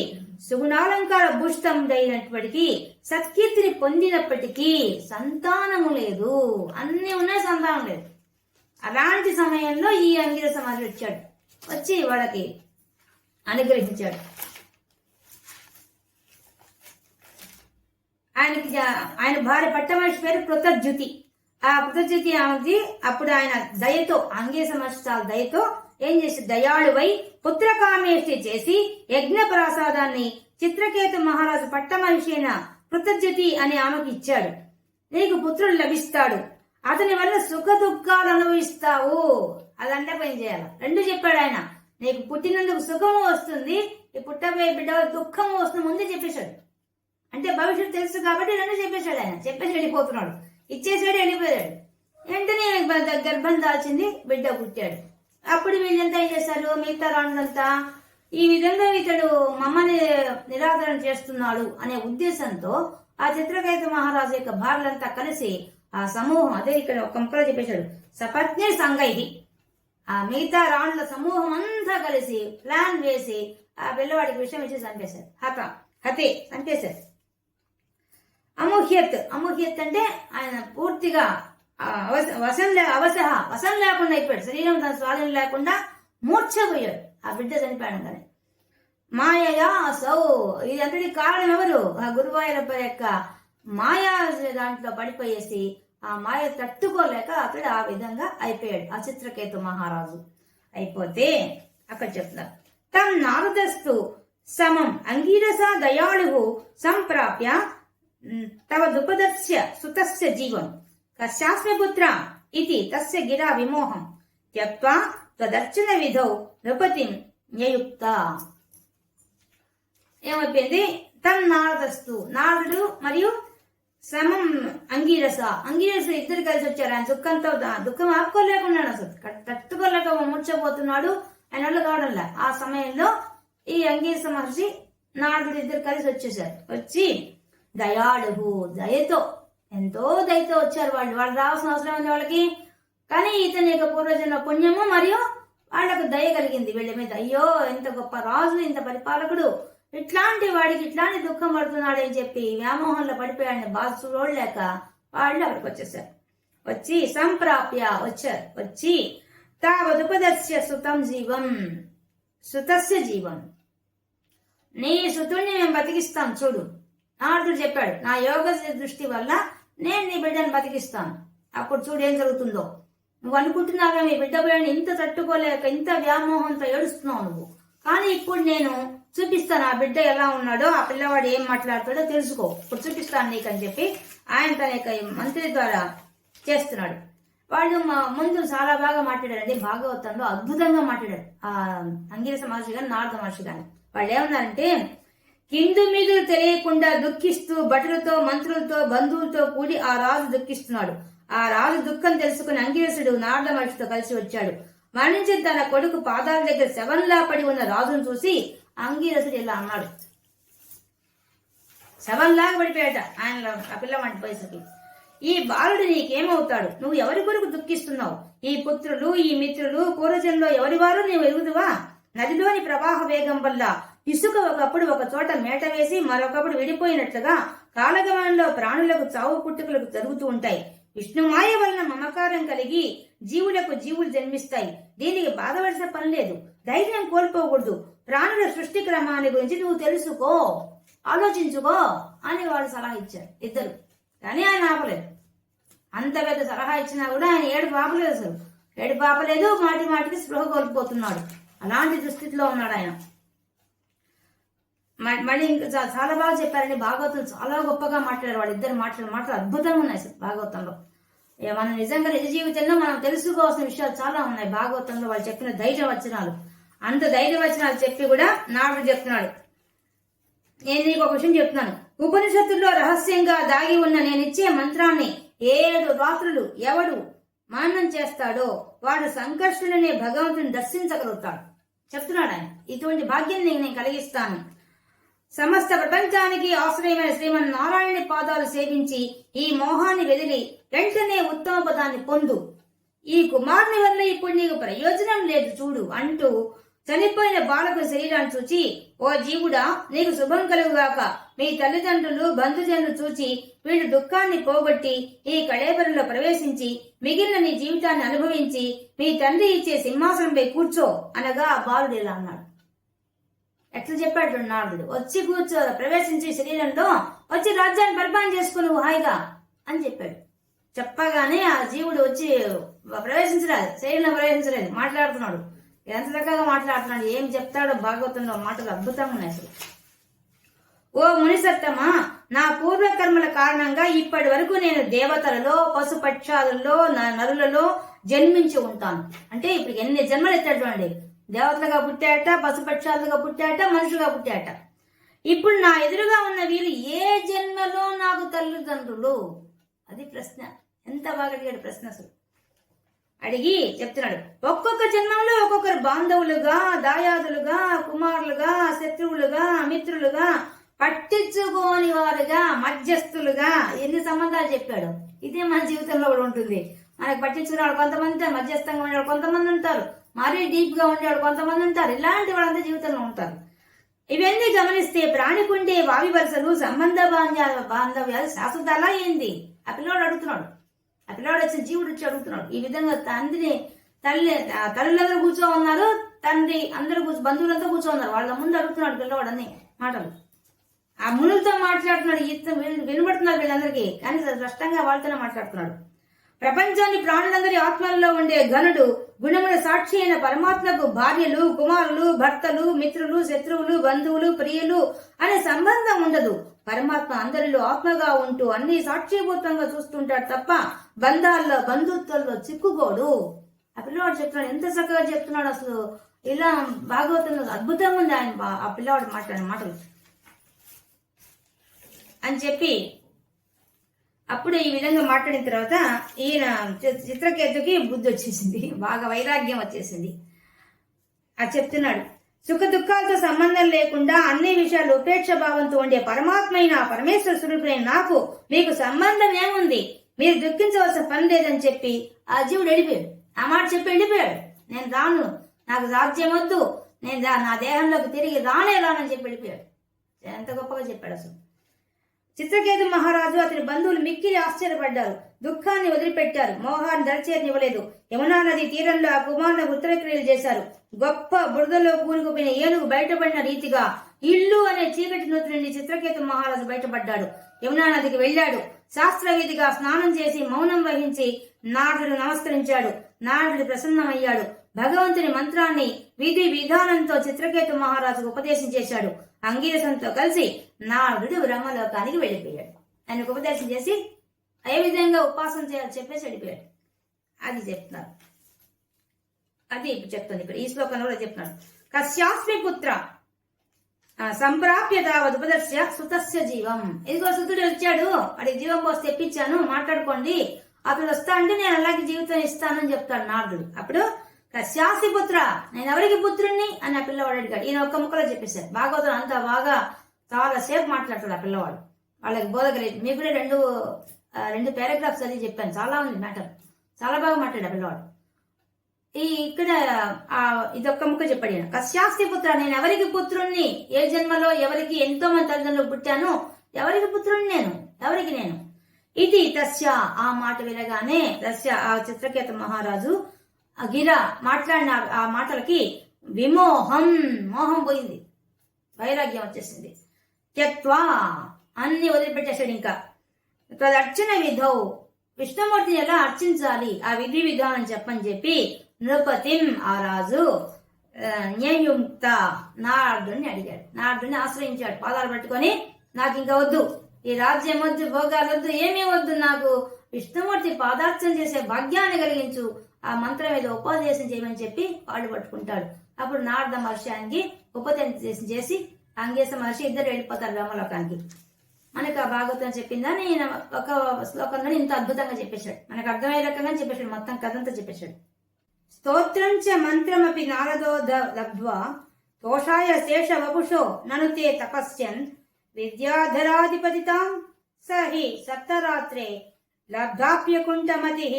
సుగుణాలంకార భూష్టముడైనప్పటికీ, సత్కీర్తిని పొందినప్పటికీ సంతానము లేదు. అన్ని ఉన్నాయి, సంతానం లేదు. అలాంటి సమయంలో ఈ అంగిరస మహర్షి వచ్చాడు. వచ్చి వాళ్ళకి అనుగ్రహించాడు. ఆయన భార్య పట్టమహర్షి పేరు కృతజ్యుతి. ఆ కృతజ్యుతి ఆమెకి అప్పుడు ఆయన దయతో, అంగీరస మహర్షి చాలా దయతో ఏం చేసి దయాళువై పుత్రకామేష్టి చేసి యజ్ఞ ప్రసాదాన్ని చిత్రకేతు మహారాజు పట్టమహర్షి అయిన కృతజ్యుతి అని ఆమెకు ఇచ్చాడు. నీకు పుత్రుడు లభిస్తాడు, అతని వల్ల సుఖ దుఃఖాలు అనుభవిస్తావు. అదంటే పని చేయాలి. రెండు చెప్పాడు ఆయన. నీకు పుట్టినందుకు సుఖము వస్తుంది, ఈ పుట్టబోయే బిడ్డ దుఃఖము వస్తుంది ముందే చెప్పేశాడు. అంటే భవిష్యత్తు తెలుసు కాబట్టి రెండు చెప్పేశాడు ఆయన. చెప్పేసి వెళ్ళిపోతున్నాడు, ఇచ్చేసాడు, వెళ్ళిపోయాడు. వెంటనే గర్భం దాల్చింది, బిడ్డ పుట్టాడు. అప్పుడు వీళ్ళంతా ఏం చేశారు, మిగతా రాణులంతా ఈ విధంగా ఇతడు మమ్మల్ని నిరాదరణ చేస్తున్నాడు అనే ఉద్దేశంతో ఆ చిత్రకేతు మహారాజు యొక్క భార్యలంతా కలిసి ఆ సమూహం, అదే ఇక్కడ ఒక ముక్కలో చెప్పేశాడు, సపత్ని సంగైది, ఆ మిగతా రాణుల సమూహం అంతా కలిసి ప్లాన్ వేసి ఆ పిల్లవాడికి విషయం ఇచ్చి చంపేశారు. చంపేశారు. అముహ్యత్ అంటే ఆయన పూర్తిగా వశం లేకుండా అయిపోయాడు. శరీరం తన స్వాధీనం లేకుండా మూర్ఛపోయాడు. ఆ బిడ్డ చనిపోయాడు కానీ మాయయా సౌ. ఇది అంతటి కారణం ఎవరు? ఆ గురువాయూరప్ప యొక్క మాయా దాంట్లో పడిపోయేసి ఆ మాయ తట్టుకోలేక అతడు ఆ విధంగా అయిపోయాడు, ఆ చిత్రకేతు మహారాజు. అయిపోతే అక్కడ చెప్తున్నారు, తం నారదస్తు సమం అంగీరస దయాళు సంప్రాప్య తవ దుపదస్య సుతస్య జీవం కస్యాస్మి పుత్ర ఇది తస్య గిరా విమోహం త్యక్త్వా తదర్చన విధౌ నృపతిం న్యయుక్త. ఏమైపోయింది? తన్ నారదస్తు, నారదుడు మరియు సమం అంగీరస ఇద్దరు కలిసి వచ్చారు. ఆయన దుఃఖం ఆపుకోలేకున్నాడు, అసలు తట్టుకోలేక మూర్చపోతున్నాడు, ఆయన వల్ల కావడంలా. ఆ సమయంలో ఈ అంగీరస మహర్షి నారదుడు ఇద్దరు కలిసి వచ్చేసారు. వచ్చి దయాళు, దయతో, ఎంతో దయతో వచ్చారు. వాళ్ళు రావాల్సిన అవసరం ఉంది వాళ్ళకి. కానీ ఇతని యొక్క పూర్వజన్మ పుణ్యము మరియు వాళ్ళకు దయ కలిగింది వీళ్ళ మీద. అయ్యో ఎంత గొప్ప రాజు, ఇంత పరిపాలకుడు, ఇట్లాంటి వాడికి ఇట్లాంటి దుఃఖం పడుతున్నాడు అని చెప్పి వ్యామోహంలో పడిపోయాడని బాధ చూడలేక వాళ్ళు అక్కడికి వచ్చేసారు. వచ్చి సంప్రాప్య వచ్చారు. వచ్చి తావదుపదస్య సుతస్య జీవం, నీ సుతుడిని మేము బతికిస్తాం చూడు. నారదుడు చెప్పాడు, నా యోగ దృష్టి వల్ల నేను నీ బిడ్డను బతికిస్తాను. అప్పుడు చూడు ఏం జరుగుతుందో. నువ్వు అనుకుంటున్నావే మీ బిడ్డ పోయాడు, ఇంత తట్టుకోలేక ఇంత వ్యామోహంతో ఏడుస్తున్నావు నువ్వు, కానీ ఇప్పుడు నేను చూపిస్తాను ఆ బిడ్డ ఎలా ఉన్నాడో, ఆ పిల్లవాడు ఏం మాట్లాడతాడో తెలుసుకో, ఇప్పుడు చూపిస్తాను నీకని చెప్పి ఆయన తన యొక్క మంత్రి ద్వారా చేస్తున్నాడు. వాళ్ళు ముందు చాలా బాగా మాట్లాడారండి. భాగవతంలో అద్భుతంగా మాట్లాడారు ఆ అంగీరస మహర్షి గాని నారద మహర్షి గాని. వాళ్ళు ఏమన్నారంటే, కిందు మీద తెలియకుండా దుఃఖిస్తూ భటులతో మంత్రులతో బంధువులతో కూడి ఆ రాజు దుఃఖిస్తున్నాడు. ఆ రాజు దుఃఖం తెలుసుకుని అంగీరసుడు నారద మహర్షితో కలిసి వచ్చాడు. మరణించి తన కొడుకు పాదాల దగ్గర శవంలా పడి ఉన్న రాజును చూసి అంగీరసుడు ఇలా అన్నాడు. శవంలాగా పడిపోయాట ఆయన, ఆ పిల్లవాడి వయసుకి. ఈ బాలుడు నీకేమవుతాడు? నువ్వు ఎవరి కొరకు దుఃఖిస్తున్నావు? ఈ పుత్రులు, ఈ మిత్రులు పూర్వజంలో ఎవరి వారు నీవు ఎరుగుదువా? నదిలోని ప్రవాహ వేగం వల్ల ఇసుక ఒకప్పుడు ఒక చోట మేట వేసి మరొకప్పుడు విడిపోయినట్లుగా కాలగమనంలో ప్రాణులకు చావు పుట్టుకలకు జరుగుతూ ఉంటాయి. విష్ణుమాయ వలన మమకారం కలిగి జీవులు జన్మిస్తాయి. దీనికి బాధపడిన పని లేదు. ధైర్యం కోల్పోకూడదు. ప్రాణుల సృష్టి క్రమాన్ని గురించి నువ్వు తెలుసుకో, ఆలోచించుకో అని వాడు సలహా ఇచ్చారు ఇద్దరు. కానీ ఆయన ఆపలేదు. అంత పెద్ద సలహా ఇచ్చినా కూడా ఆయన ఏడుపు ఆపలేదు. అసలు ఏడుపు ఆపలేదు. మాటి మాటికి స్పృహ కోల్పోతున్నాడు. అలాంటి దుస్థితిలో ఉన్నాడు ఆయన. మళ్ళీ ఇంకా చాలా బాగా చెప్పారండి. భాగవతం చాలా గొప్పగా మాట్లాడారు వాళ్ళిద్దరు. మాటలు అద్భుతంగా ఉన్నాయి సార్ భాగవతంలో. మనం నిజంగా నిజ జీవితంలో మనం తెలుసుకోవాల్సిన విషయాలు చాలా ఉన్నాయి భాగవతంలో. వాళ్ళు చెప్పిన ధైర్య వచనాలు, అంత ధైర్య వచనాలు చెప్పి కూడా నాడు చెప్తున్నాడు. నేను నీకు ఒక విషయం చెప్తున్నాను. ఉపనిషత్తుల్లో రహస్యంగా దాగి ఉన్న నేనిచ్చే మంత్రాన్ని 7 రాత్రులు ఎవడు మానం చేస్తాడో వాడు సంకర్షణనే భగవంతుని దర్శించగలుగుతాడు చెప్తున్నాడు ఆయన. ఇటువంటి భాగ్యం నేను కలిగిస్తాను. సమస్త ప్రపంచానికి ఆశ్రయమైన శ్రీమన్నారాయణ పాదాలు సేవించి ఈ మోహాన్ని వెదిలి వెంటనే ఉత్తమ పదాన్ని పొందు. ఈ కుమారుని వల్ల ఇప్పుడు నీకు ప్రయోజనం లేదు చూడు అంటూ చనిపోయిన బాలకు శరీరాన్ని చూచి, ఓ జీవుడా, నీకు శుభం కలుగుగాక. మీ తల్లిదండ్రులు బంధుజనులు చూచి వీడు దుఃఖాన్ని పోగొట్టి ఈ కళేబరంలో ప్రవేశించి మిగిలిన నీ జీవితాన్ని అనుభవించి మీ తండ్రి ఇచ్చే సింహాసనంపై కూర్చో అనగా ఆ బాలుడు ఇలా అన్నాడు. ఎట్లా చెప్పాడు నారదుడు? వచ్చి కూర్చో, ప్రవేశించి శరీరంలో వచ్చి రాజ్యాన్ని పరిపాలన చేసుకుని హాయిగా అని చెప్పాడు. చెప్పగానే ఆ జీవుడు వచ్చి ప్రవేశించలేదు, శరీరంలో ప్రవేశించలేదు, మాట్లాడుతున్నాడు. ఎంత చక్కగా మాట్లాడుతున్నాడు, ఏం చెప్తాడో భాగవతంలో మాటలు అద్భుతంగా ఉన్నాయి అసలు. ఓ మునిసత్తమా, నా పూర్వకర్మల కారణంగా ఇప్పటి వరకు నేను దేవతలలో, పశుపక్షాలలో, నరులలో జన్మించి ఉంటాను. అంటే ఇప్పుడు ఎన్ని జన్మలు ఎత్తాడు చూడండి. దేవతలుగా పుట్టాట, పశుపక్షాలుగా పుట్టాట, మనుషులుగా పుట్టాట. ఇప్పుడు నా ఎదురుగా ఉన్న వీళ్ళు ఏ జన్మలో నాకు తల్లిదండ్రులు? అది ప్రశ్న. ఎంత బాగా అడిగాడు ప్రశ్న అసలు. అడిగి చెప్తున్నాడు, ఒక్కొక్క జన్మంలో ఒక్కొక్కరు బాంధవులుగా, దాయాదులుగా, కుమారులుగా, శత్రువులుగా, మిత్రులుగా, పట్టించుకోని వారుగా, మధ్యస్థులుగా, ఎన్ని సంబంధాలు చెప్పాడు. ఇదే మన జీవితంలో కూడా ఉంటుంది. మనకు పట్టించుకునేవాడు కొంతమంది ఉంటారు, మధ్యస్థంగా ఉండేవాడు కొంతమంది ఉంటారు, మరీ డీప్ గా ఉండేవాడు కొంతమంది ఉంటారు. ఇలాంటి వాళ్ళంతా జీవితంలో ఉంటారు. ఇవన్నీ గమనిస్తే ప్రాణికుండే వావి వరుసలు, సంబంధ బాంధవ్యాలు శాశ్వతలా ఏంది? ఆ పిల్లవాడు అడుగుతున్నాడు. ఆ పిల్లవాడు వచ్చిన జీవుడు వచ్చి అడుగుతున్నాడు. ఈ విధంగా తల్లులందరూ కూర్చో ఉన్నారు, తండ్రి అందరూ బంధువులంతా కూర్చో ఉన్నారు. వాళ్ళ ముందు అడుగుతున్నాడు పిల్లవాడు అన్ని మాటలు. ఆ మునులతో మాట్లాడుతున్నాడు. వినబడుతున్నారు వీళ్ళందరికీ, కానీ స్పష్టంగా వాళ్ళతోనే మాట్లాడుతున్నాడు. ప్రపంచాన్ని ప్రాణులందరి ఆత్మల్లో ఉండే ఘనుడు, గుణముల సాక్షి అయిన పరమాత్మకు భార్యలు, కుమారులు, భర్తలు, మిత్రులు, శత్రువులు, బంధువులు, ప్రియులు అనే సంబంధం ఉండదు. పరమాత్మ అందరిలో ఆత్మగా ఉంటూ అన్ని సాక్షిభూతంగా చూస్తుంటాడు తప్ప బంధాల్లో, బంధుత్వంలో చిక్కుకోడు. ఆ పిల్లవాడు చెప్తున్నాడు, ఎంత చక్కగా చెప్తున్నాడు అసలు. ఇలా భాగవతంలో అద్భుతంగా ఉంది ఆయన ఆ పిల్లవాడు మాట్లాడిన మాటలు అని చెప్పి అప్పుడు ఈ విధంగా మాట్లాడిన తర్వాత ఈయన చిత్రకేతుకి బుద్ధి వచ్చేసింది, బాగా వైరాగ్యం వచ్చేసింది. అది చెప్తున్నాడు, సుఖ దుఃఖాలతో సంబంధం లేకుండా అన్ని విషయాలు ఉపేక్ష భావంతో ఉండే పరమాత్మైన పరమేశ్వర స్వరూపుడైన నాకు మీకు సంబంధం ఏముంది? మీరు దుఃఖించవలసిన పని లేదని చెప్పి ఆ జీవుడు వెళ్ళిపోయాడు. ఆ మాట చెప్పి వెళ్ళిపోయాడు. నేను రాను, నాకు రాజ్యం వద్దు, నేను నా దేహంలోకి తిరిగి రానని చెప్పి వెళ్ళిపోయాడు. ఎంత గొప్పగా చెప్పాడు అసలు. చిత్రకేతు మహారాజు అతని బంధువులు మిక్కిలి ఆశ్చర్యపడ్డారు. దుఃఖాన్ని వదిలిపెట్టారు. మోహాన్ని దరిచేరనివ్వలేదు. యమునా నది తీరంలో ఆ కుమారుని ఉత్తరక్రియలు చేశారు. గొప్ప బురదలో కూరుకుపోయిన ఏనుగు బయటపడిన రీతిగా ఇల్లు అనే చీకటి నూతి నుండి చిత్రకేతు మహారాజు బయటపడ్డాడు. యమునా నదికి వెళ్లాడు. శాస్త్రవిధిగా స్నానం చేసి మౌనం వహించి నారదుడు నమస్కరించాడు. నారదుడు ప్రసన్నమయ్యాడు. భగవంతుని మంత్రాన్ని విధి విధానంతో చిత్రకేతు మహారాజుకు ఉపదేశం చేశాడు. అంగీరసంతో కలిసి నారదుడు బ్రహ్మలోకానికి వెళ్ళిపోయాడు. ఆయనకు ఉపదేశం చేసి ఏ విధంగా ఉపాసన చేయాలో చెప్పేసి వెళ్ళిపోయాడు. అది చెప్తున్నారు. అది ఇప్పుడు చెప్తుంది. ఇక్కడ ఈ శ్లోకంలో కూడా చెప్తున్నాడు. కశ్యాస్మి పుత్ర సంప్రాప్య తావదుపదర్శ్య సుతస్య జీవం. ఇదిగో సుతుడు వచ్చాడు, వాడికి జీవం పోసి తెప్పించాను, మాట్లాడుకోండి, అతడు వస్తా అంటే నేను అలాగే జీవితం ఇస్తానని చెప్తాడు నారదుడు. అప్పుడు కశ్యాసి పుత్ర, నేను ఎవరికి పుత్రుణ్ణి అని ఆ పిల్లవాడు అడిగాడు. ఈయన ఒక్క ముక్కలో చెప్పేశారు. భాగవతం అంతా బాగా చాలా సేపు మాట్లాడతాడు ఆ పిల్లవాడు. వాళ్ళకి బోధగలేదు. మీకు కూడా రెండు పారాగ్రాఫ్స్ చదివి చెప్పాను. చాలా ఉంది మ్యాటర్, చాలా బాగా మాట్లాడు ఆ పిల్లవాడు. ఇక్కడ ఇదొక్క ముక్క చెప్పాడు ఈయన. కశ్యాస్తి పుత్ర, నేను ఎవరికి పుత్రుణ్ణి? ఏ జన్మలో ఎవరికి ఎంతో మంది తల్లిదండ్రులు పుట్టాను, ఎవరికి పుత్రుణ్ణి నేను, ఎవరికి నేను? ఇది తస్య, ఆ మాట వినగానే తస్య ఆ చిత్రకేతు మహారాజు గిర మాట్లాడిన ఆ మాటలకి విమోహం, మోహం పోయింది, వైరాగ్యం వచ్చేసింది. త్యక్వా, అన్ని వదిలిపెట్టేశాడు. ఇంకా తదర్చన విధౌ, విష్ణుమూర్తిని ఎలా అర్చించాలి ఆ విధి విధానం చెప్పని చెప్పి నృపతిం, ఆ రాజు న్యయుక్త నారదుని అడిగాడు. నారదుని ఆశ్రయించాడు. పాదాలు పట్టుకొని, నాకు ఇంకా వద్దు, ఈ రాజ్యం వద్దు, భోగాలు వద్దు, ఏమీ వద్దు, నాకు విష్ణుమూర్తి పాదార్చన చేసే భాగ్యాన్ని కలిగించు, ఆ మంత్రం ఏదో ఉపదేశం చేయమని చెప్పి వాళ్ళు పట్టుకుంటాడు. అప్పుడు నారద మహర్షి ఆయనకి ఉపదేశం చేసి అంగేశ మహర్షి ఇద్దరు వెళ్ళిపోతారు బ్రహ్మలోకానికి. మనకు ఆ భాగవతం చెప్పిందా నేను ఒక శ్లోకంలో ఇంత అద్భుతంగా చెప్పేశాడు. మనకు అర్థమయ్యే రకంగా చెప్పేశాడు. మొత్తం కథంతా చెప్పేశాడు. స్తోత్రం చ మంత్రమపి నారదో లబ్ధ్వా తోషాయ శేష వపుషో ననుతే తపస్యన్ విద్యాధరాధిపతితాం సహి సప్తరాత్రే లబ్ధాప్యకుంఠమతి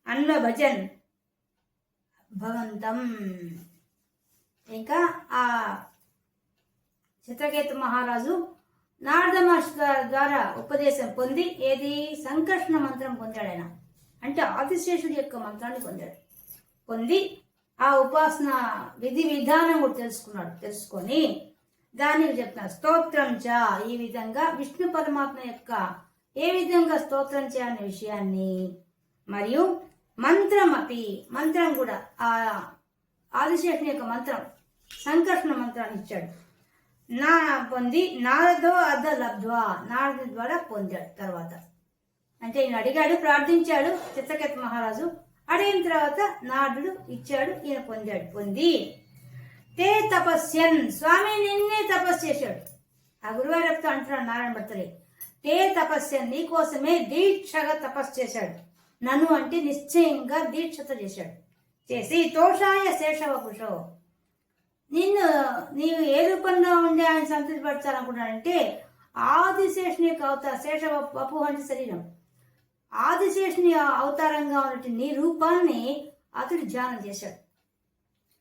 అన్వభజన్ భవంతం. ఇంకా ఆ చిత్రకేతు మహారాజు నారద మహర్షి ద్వారా ఉపదేశం పొంది ఏది సంకర్షణ మంత్రం పొందాడు ఆయన. అంటే ఆదిశేషుడి యొక్క మంత్రాన్ని పొంది ఆ ఉపాసన విధి విధానం కూడా తెలుసుకొని దానికి చెప్తున్నారు. స్తోత్రం చ, ఈ విధంగా విష్ణు పరమాత్మ యొక్క ఏ విధంగా స్తోత్రం చేయాలనే విషయాన్ని, మరియు మంత్రం కూడా ఆ ఆదిశేషుని యొక్క మంత్రం సంకర్షణ మంత్రాన్ని ఇచ్చాడు. పొంది నారదో అర్ధ లబ్ధ్వా, నారదు ద్వారా పొందాడు. తర్వాత అంటే ఈయన అడిగాడు, ప్రార్థించాడు చిత్రకేతు మహారాజు. అడిగిన తర్వాత నారదుడు ఇచ్చాడు, ఈయన పొంది తే తపస్యన్, స్వామి నిన్నే తపస్సు చేశాడు. ఆ గురువారప్తో అంటున్నాడు నారాయణ భర్తలే, తే తపస్యన్, నీకోసమే దీక్షగా తపస్సు చేశాడు. నన్ను అంటే నిశ్చయంగా దీక్షతో చేసి తోషాయ శేషవపుషో, నీవు ఏ రూపంలో ఉండే ఆయన సంతృప్తి పరచాలనుకున్నాడంటే ఆదిశేషుని యొక్క అవతారం, శేష వపు అంటే శరీరం, ఆదిశేషుని అవతారంగా ఉన్నట్టు నీ రూపాన్ని అతడు ధ్యానం చేశాడు.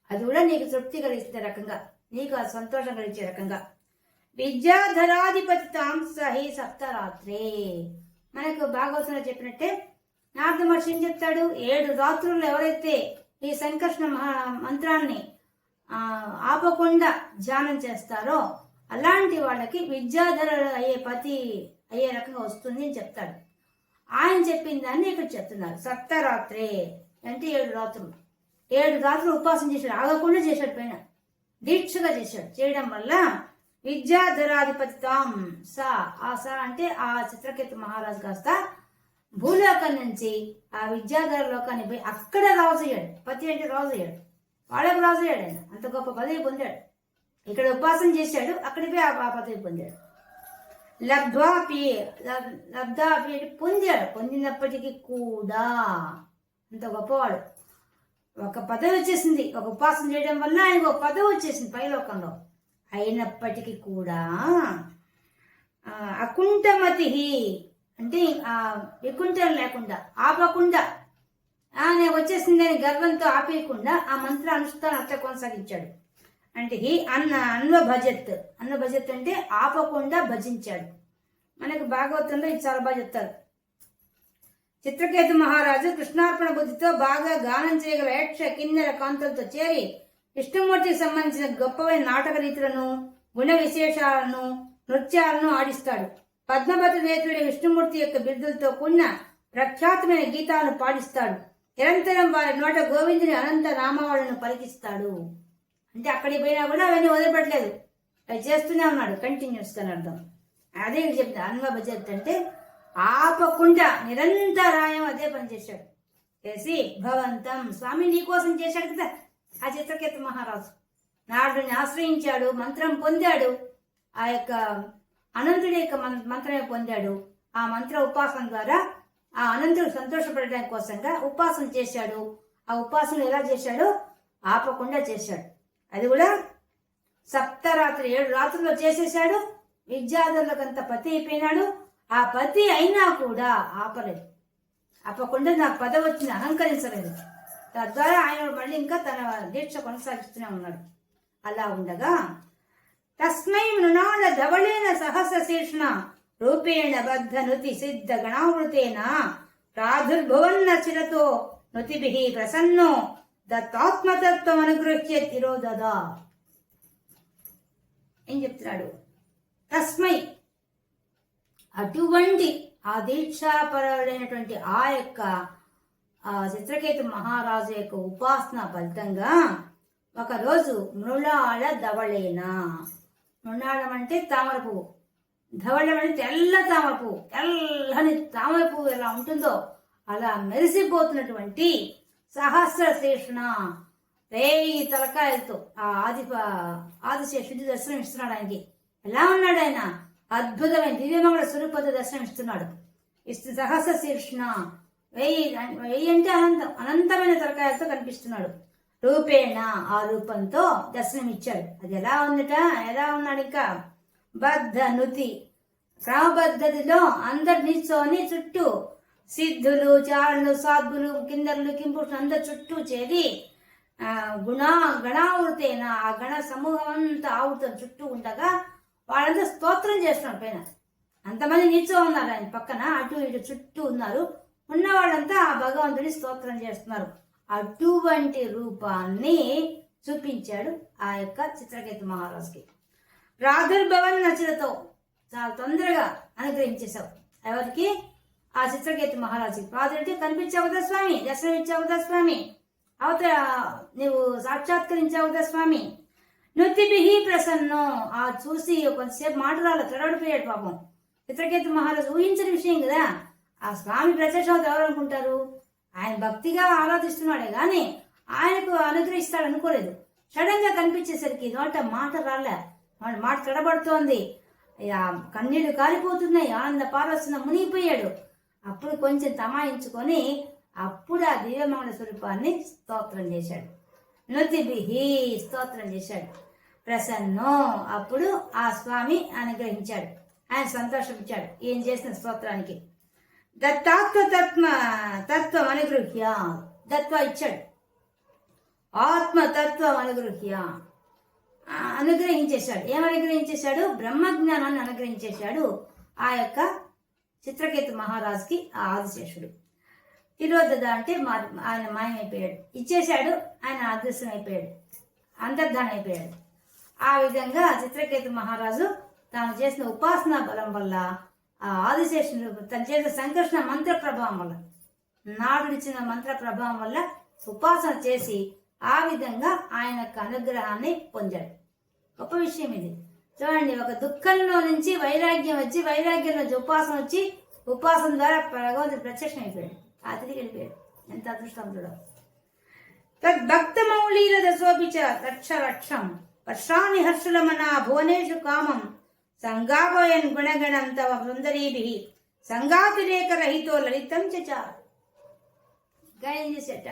అది కూడా నీకు తృప్తి కలిగించే రకంగా, నీకు ఆ సంతోషం కలిగించే రకంగా. విద్యాధరాధిపతి తాంసహి సప్తరాత్రే, మనకు భాగవతంలో చెప్పినట్టే నారద మహర్షి ఏం చెప్తాడు, 7 రాత్రులు ఎవరైతే ఈ సంకర్షణ మంత్రాన్ని ఆపకుండా ధ్యానం చేస్తారో అలాంటి వాళ్ళకి విద్యాధర అయ్యే పతి అయ్యే రకంగా వస్తుంది అని చెప్తాడు. ఆయన చెప్పిన దాన్ని ఇక్కడ చెప్తున్నారు. సప్తరాత్రే అంటే 7 రాత్రులు, 7 రాత్రులు ఉపాసన చేశాడు, ఆగకుండా చేశాడు, పైన దీక్షగా చేయడం వల్ల విద్యాధరాధిపతి తాం సా, ఆ సా అంటే ఆ చిత్రకేతు మహారాజు కాస్త భూలోకం నుంచి ఆ విద్యాధర లోకాన్ని పోయి అక్కడ రాజు అయ్యాడు. పతి అంటే రాజు అయ్యాడు, వాళ్ళకు రాజు అయ్యాడు. ఆయన అంత గొప్ప పదవి పొందాడు. ఇక్కడ ఉపాసన చేశాడు, అక్కడికి పోయి ఆ పదవి పొందాడు. లబ్ధ్వాపి అంటే పొందాడు, పొందినప్పటికీ కూడా అంత గొప్పవాడు. ఒక పదవి వచ్చేసింది, ఒక ఉపాసన చేయడం వల్ల ఆయనకు ఒక పదవి వచ్చేసింది పైలోకంలో. అయినప్పటికీ కూడా అకుంఠమతి అంటే వికుంఠం లేకుండా, ఆపకుండా, నేను వచ్చేసింది అని గర్వంతో ఆపేయకుండా ఆ మంత్ర అనుష్ఠానం అట్లా కొనసాగించాడు. అంటే అన్వభజత్ అంటే ఆపకుండా భజించాడు. మనకు భాగవతంలో ఇది చాలా బాగా చెప్తారు. చిత్రకేతు మహారాజు కృష్ణార్పణ బుద్ధితో బాగా గానం చేయగల యక్ష కిన్నెర కాంతులతో చేరి విష్ణుమూర్తికి సంబంధించిన గొప్పవైన నాటక రీతులను, గుణ విశేషాలను, నృత్యాలను ఆడిస్తాడు. పద్మభద్ర నేత్రుడి విష్ణుమూర్తి యొక్క బిరుదులతో కూడిన ప్రఖ్యాతమైన గీతాలను పాడిస్తాడు. నిరంతరం వారి నోట గోవిందుని అనంత నామావళిని పలికిస్తాడు. అంటే అక్కడికి పోయినా కూడా అవన్నీ వదిలిపెట్టలేదు, అవి చేస్తూనే ఉన్నాడు, కంటిన్యూస్ గా అర్థం. అదే చెప్తా అన్వభజత్ అంటే ఆపకుండా నిరంతరాయం అదే పని చేశాడు. చేసి భవంతం, స్వామి నీకోసం చేశాడు కదా ఆ చిత్రకేతు మహారాజు. నారదుని ఆశ్రయించాడు, మంత్రం పొందాడు, ఆ యొక్క అనంతుడి యొక్క మంత్రమే పొందాడు. ఆ మంత్ర ఉపాసన ద్వారా ఆ అనంతుడు సంతోషపడడానికి కోసంగా ఉపాసన చేశాడు. ఆ ఉపాసన ఎలా చేశాడో ఆపకుండా చేశాడు. అది కూడా సప్తరాత్రి 7 రాత్రుల్లో చేసేశాడు. విద్యాధరులకంత పతి అయిపోయినాడు. ఆ పతి అయినా కూడా ఆపలేదు, ఆపకుండా నాకు పదవి వచ్చింది అహంకరించలేదు. తద్వారా ఆయన మళ్ళీ ఇంకా తన దీక్ష కొనసాగిస్తూనే ఉన్నాడు. అలా ఉండగా తస్మై మృణాళ ధవళేన సహస్ర శీర్షణ రూపేణ బద్ధ నుతి సిద్ధ గణావృతేన ప్రాదుర్భవన్న చిరతో నుతిభిః ప్రసన్నో దత్తాత్మతత్వం అనుగృహ్య తిరోదదా. ఏం చెప్తున్నాడు? తస్మై, అటువంటి ఆ దీక్షాపరుడైనటువంటి ఆ యొక్క చిత్రకేతు మహారాజు యొక్క ఉపాసన ఫలితంగా ఒకరోజు మృళాళ ధవళేన, మృణాళం అంటే తామర పువ్వు, ధవళం అంటే తెల్ల తామర పువ్వు, తెల్లని తామర పువ్వు ఎలా ఉంటుందో అలా మెరిసిపోతున్నటువంటి సహస్ర శీర్షణ 1000 తలకాయలతో ఆ ఆదిశేషుడి దర్శనం ఇస్తున్నాడు. ఆయనకి ఎలా ఉన్నాడు? ఆయన అద్భుతమైన దివ్యమంగళ స్వరూపంతో దర్శనం ఇస్తున్నాడు. సహస్ర శీర్షణ 1000 అంటే అనంతమైన తలకాయలతో కనిపిస్తున్నాడు. రూపేణ, ఆ రూపంతో దర్శనం ఇచ్చాడు. అది ఎలా ఉన్నాడు? ఇంకా బద్ధ నుతి, క్రమబద్ధతిలో అందరు నిల్చొని చుట్టూ సిద్ధులు, చారులు, సాధులు, కిందరులు, కింపురుషులు అందరు చుట్టూ చేరి గుణ గణావృతైన ఆ గణ సమూహం అంతా ఆవుతం చుట్టూ ఉండగా వాళ్ళంతా స్తోత్రం చేస్తున్నారు పైన. అంతమంది నిల్చో ఉన్నారు ఆయన పక్కన, అటు ఇటు చుట్టూ ఉన్నారు. ఉన్న వాళ్ళంతా ఆ భగవంతుడి స్తోత్రం చేస్తున్నారు. అటువంటి రూపాన్ని చూపించాడు ఆ యొక్క చిత్రకేతు మహారాజుకి. ప్రాదుర్భవన్ నచలతో చాలా తొందరగా అనుగ్రహించేశావు. ఎవరికి? ఆ చిత్రకేతు మహారాజుకి. ప్రాదురంటే కనిపించావు కదా స్వామి, దర్శనం ఇచ్చావు కదా స్వామి, అవతల నువ్వు సాక్షాత్కరించావు కదా స్వామి. నృతిభిహి ప్రసన్నం. ఆ చూసి కొంతసేపు మాటరాలు తడబడిపోయాడు పాపం చిత్రకేతు మహారాజు. ఊహించిన విషయం కదా. ఆ స్వామి ప్రత్యక్షం ఎవరు అనుకుంటారు? ఆయన భక్తిగా ఆరాధిస్తున్నాడే గాని ఆయనకు అనుగ్రహిస్తాడు అనుకోలేదు. సడన్ గా కనిపించేసరికి నోట మాట రాలే, మాట తడబడుతోంది, కన్నీళ్లు కాలిపోతున్నాయి, ఆనంద పారవశన మునిగిపోయాడు. అప్పుడు కొంచెం తమాయించుకొని అప్పుడు ఆ దివ్యమంగళ స్వరూపాన్ని స్తోత్రం చేశాడు. నృతిభిహి స్తోత్రం చేశాడు. ప్రసన్నో అప్పుడు ఆ స్వామి అనుగ్రహించాడు, ఆయన సంతోషించాడు ఈయన చేసిన స్తోత్రానికి. తత్వం అనుగృహ్య, దత్వ ఇచ్చాడు, ఆత్మతత్వం అనుగృహ్య అనుగ్రహించేశాడు. ఏం అనుగ్రహించేశాడు? బ్రహ్మజ్ఞానాన్ని అనుగ్రహించేశాడు ఆ యొక్క చిత్రకేతు మహారాజుకి ఆ ఆదిశేషుడు. తిరోధద అంటే ఆయన మాయమైపోయాడు, ఇచ్చేశాడు, ఆయన అదృశ్యం అయిపోయాడు, అంతర్ధానం అయిపోయాడు. ఆ విధంగా చిత్రకేతు మహారాజు తాను చేసిన ఉపాసనా బలం వల్ల ఆ ఆదిశేషుడు తను చేసిన సంకర్షణ మంత్ర ప్రభావం వల్ల, నాడుడిచ్చిన మంత్ర ప్రభావం వల్ల ఉపాసన చేసి ఆ విధంగా ఆయన యొక్క అనుగ్రహాన్ని పొందాడు. గొప్ప విషయం ఇది. చూడండి, ఒక దుఃఖంలో నుంచి వైరాగ్యం వచ్చి, వైరాగ్యం నుంచి ఉపాసన వచ్చి, ఉపాసన ద్వారా భగవంతుడు ప్రత్యక్షం అయిపోయాడు, ఆ తిరిగి వెళ్ళిపోయాడు. ఎంత అదృష్టవంతుడో. తద్భక్త మౌళీల దశోపిచ రక్ష రక్షం వర్షాని హర్షులమనా భువనేషు కామం సంగాపయన్ గుణగణం తవ సుందరీభి సంగాతిరేక రహితో లలితం చచార. గాయం చేసేట.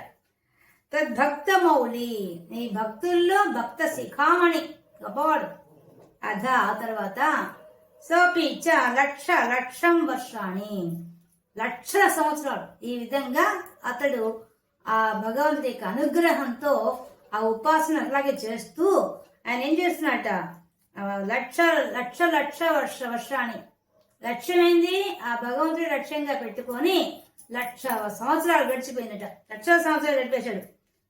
తద్భక్త మౌలి, నీ భక్తుల్లో భక్త శిఖామణి, గొప్పవాడు. అధ ఆ తర్వాత సోపి చ లక్షం వర్షాణి, లక్షల సంవత్సరాలు. ఈ విధంగా అతడు ఆ భగవంతుడి యొక్క అనుగ్రహంతో ఆ ఉపాసన అట్లాగే చేస్తూ ఆయన ఏం చేస్తున్నట, లక్ష వర్షాన్ని లక్ష్యమైంది ఆ భగవంతుడి లక్ష్యంగా పెట్టుకొని 1,00,000 సంవత్సరాలు గడిచిపోయినట. 1,00,000 సంవత్సరాలు గడిపేశాడు.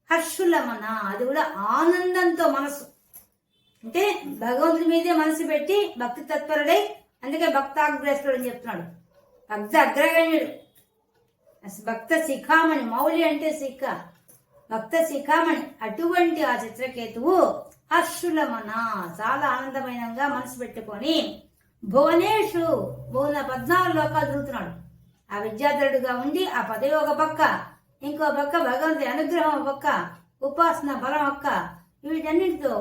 హర్షులమన, అది కూడా ఆనందంతో మనసు, అంటే భగవంతుడి మీదే మనసు పెట్టి భక్తి తత్పరుడై, అందుకే భక్తాగ్రేస్తుడు అని చెప్తున్నాడు. భక్త అగ్రగణ్యుడు, భక్త శిఖామణి. మౌలి అంటే శిఖ, భక్త శిఖామణి. అటువంటి ఆ చిత్రకేతువు హర్షులమన, చాలా ఆనందమైనంగా మనసు పెట్టుకొని భువనేషు, భువన 14 లోకాలు తిరుగుతున్నాడు. ఆ విద్యాధరుడుగా ఉండి ఆ పదవి ఒక పక్క, ఇంకో పక్క భగవంతుడి అనుగ్రహం ఒక పక్క, ఉపాసన బలం ఒక్క, వీటన్నిటితో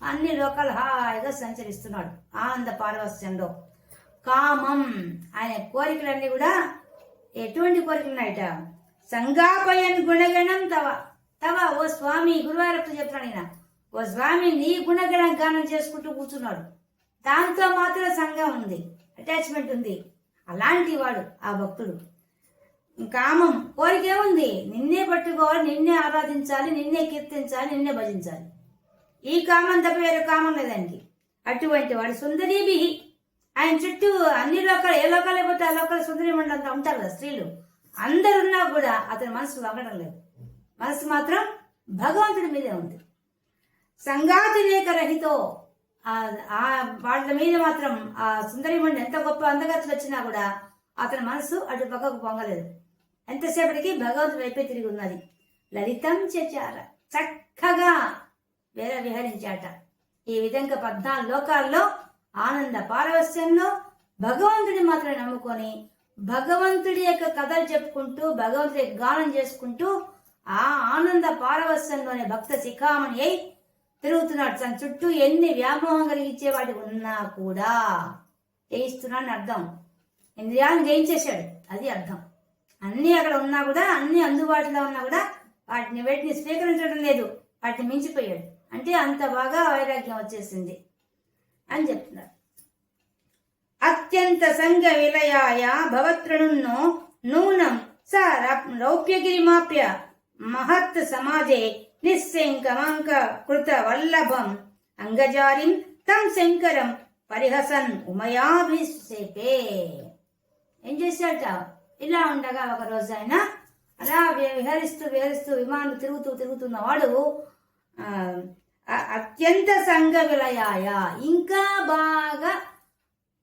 అన్ని లోకాలు హాయిగా సంచరిస్తున్నాడు ఆనంద పారవస్యంలో. కామం, ఆయన కోరికలన్నీ కూడా ఎటువంటి కోరికలు ఉన్నాయట? సంగాపయన్ గుణగణం తవ తవ. ఓ స్వామి, గురువారప్పు చెప్తున్నాడు ఈయన, ఓ స్వామి నీ గుణగణ గానం చేసుకుంటూ కూర్చున్నాడు. దాంతో మాత్రం సంఘం ఉంది, అటాచ్మెంట్ ఉంది. అలాంటి వాడు ఆ భక్తుడు. కామం, కోరికేముంది? నిన్నే పట్టుకోవాలి, నిన్నే ఆరాధించాలి, నిన్నే కీర్తించాలి, నిన్నే భజించాలి. ఈ కామం తప్ప వేరే కామం లేదానికి. అటువంటి వాడు సుందరీభి, ఆయన చుట్టూ అన్ని లోకాలు, ఏ లోకాలు అయిపోతే ఆ లోకాలు సుందరి మండలంతా ఉంటారు కదా స్త్రీలు, అందరున్నా కూడా అతని మనసు వంగడం లేదు. మనసు మాత్రం భగవంతుడి మీదే ఉంది. సంగాతిరేక రహితో, వాళ్ళ మీద మాత్రం ఆ సుందరి మండలి ఎంత గొప్ప అందగతులు వచ్చినా కూడా అతని మనసు అటు పక్కకు పొంగలేదు. ఎంతసేపటికి భగవంతుడి వైపే తిరిగి ఉన్నది. లలితం చచార, చక్కగా విహరించాట. ఈ విధంగా 14 లోకాల్లో ఆనంద పారవస్యంలో భగవంతుడి మాత్రం నమ్ముకొని భగవంతుడి యొక్క కథలు చెప్పుకుంటూ భగవంతుడి గానం చేసుకుంటూ ఆ ఆనంద పారవస్యంలోనే భక్త శిఖామణి అయి తిరుగుతున్నాడు. తన చుట్టూ ఎన్ని వ్యామోహం కలిగించే వాటి ఉన్నా కూడా జయిస్తున్నాడని అర్థం. ఇంద్రియాలను జయించేశాడు, అది అర్థం. అన్ని అక్కడ ఉన్నా కూడా, అన్ని అందుబాటులో ఉన్నా కూడా వేటిని స్వీకరించడం లేదు, వాటిని మించిపోయాడు. అంటే అంత బాగా వైరాగ్యం వచ్చేసింది అని చెప్తున్నారు. అత్యంత సంఘ విలయాయ భవత్రణున్నో నూనం స రౌప్యగిరిమాప్య మహత్ సమాజే నిస్సంకమంక కృత వల్లభం అంగజారిం తం శంకరం పరిహసన్ ఉమయాభిషేకే. ఏం చేశాట? ఇలా ఉండగా ఒక రోజు ఆయన అలా విహరిస్తూ విహరిస్తూ విమానం తిరుగుతున్నవాడు అత్యంత సంఘ విలయాయ, ఇంకా బాగా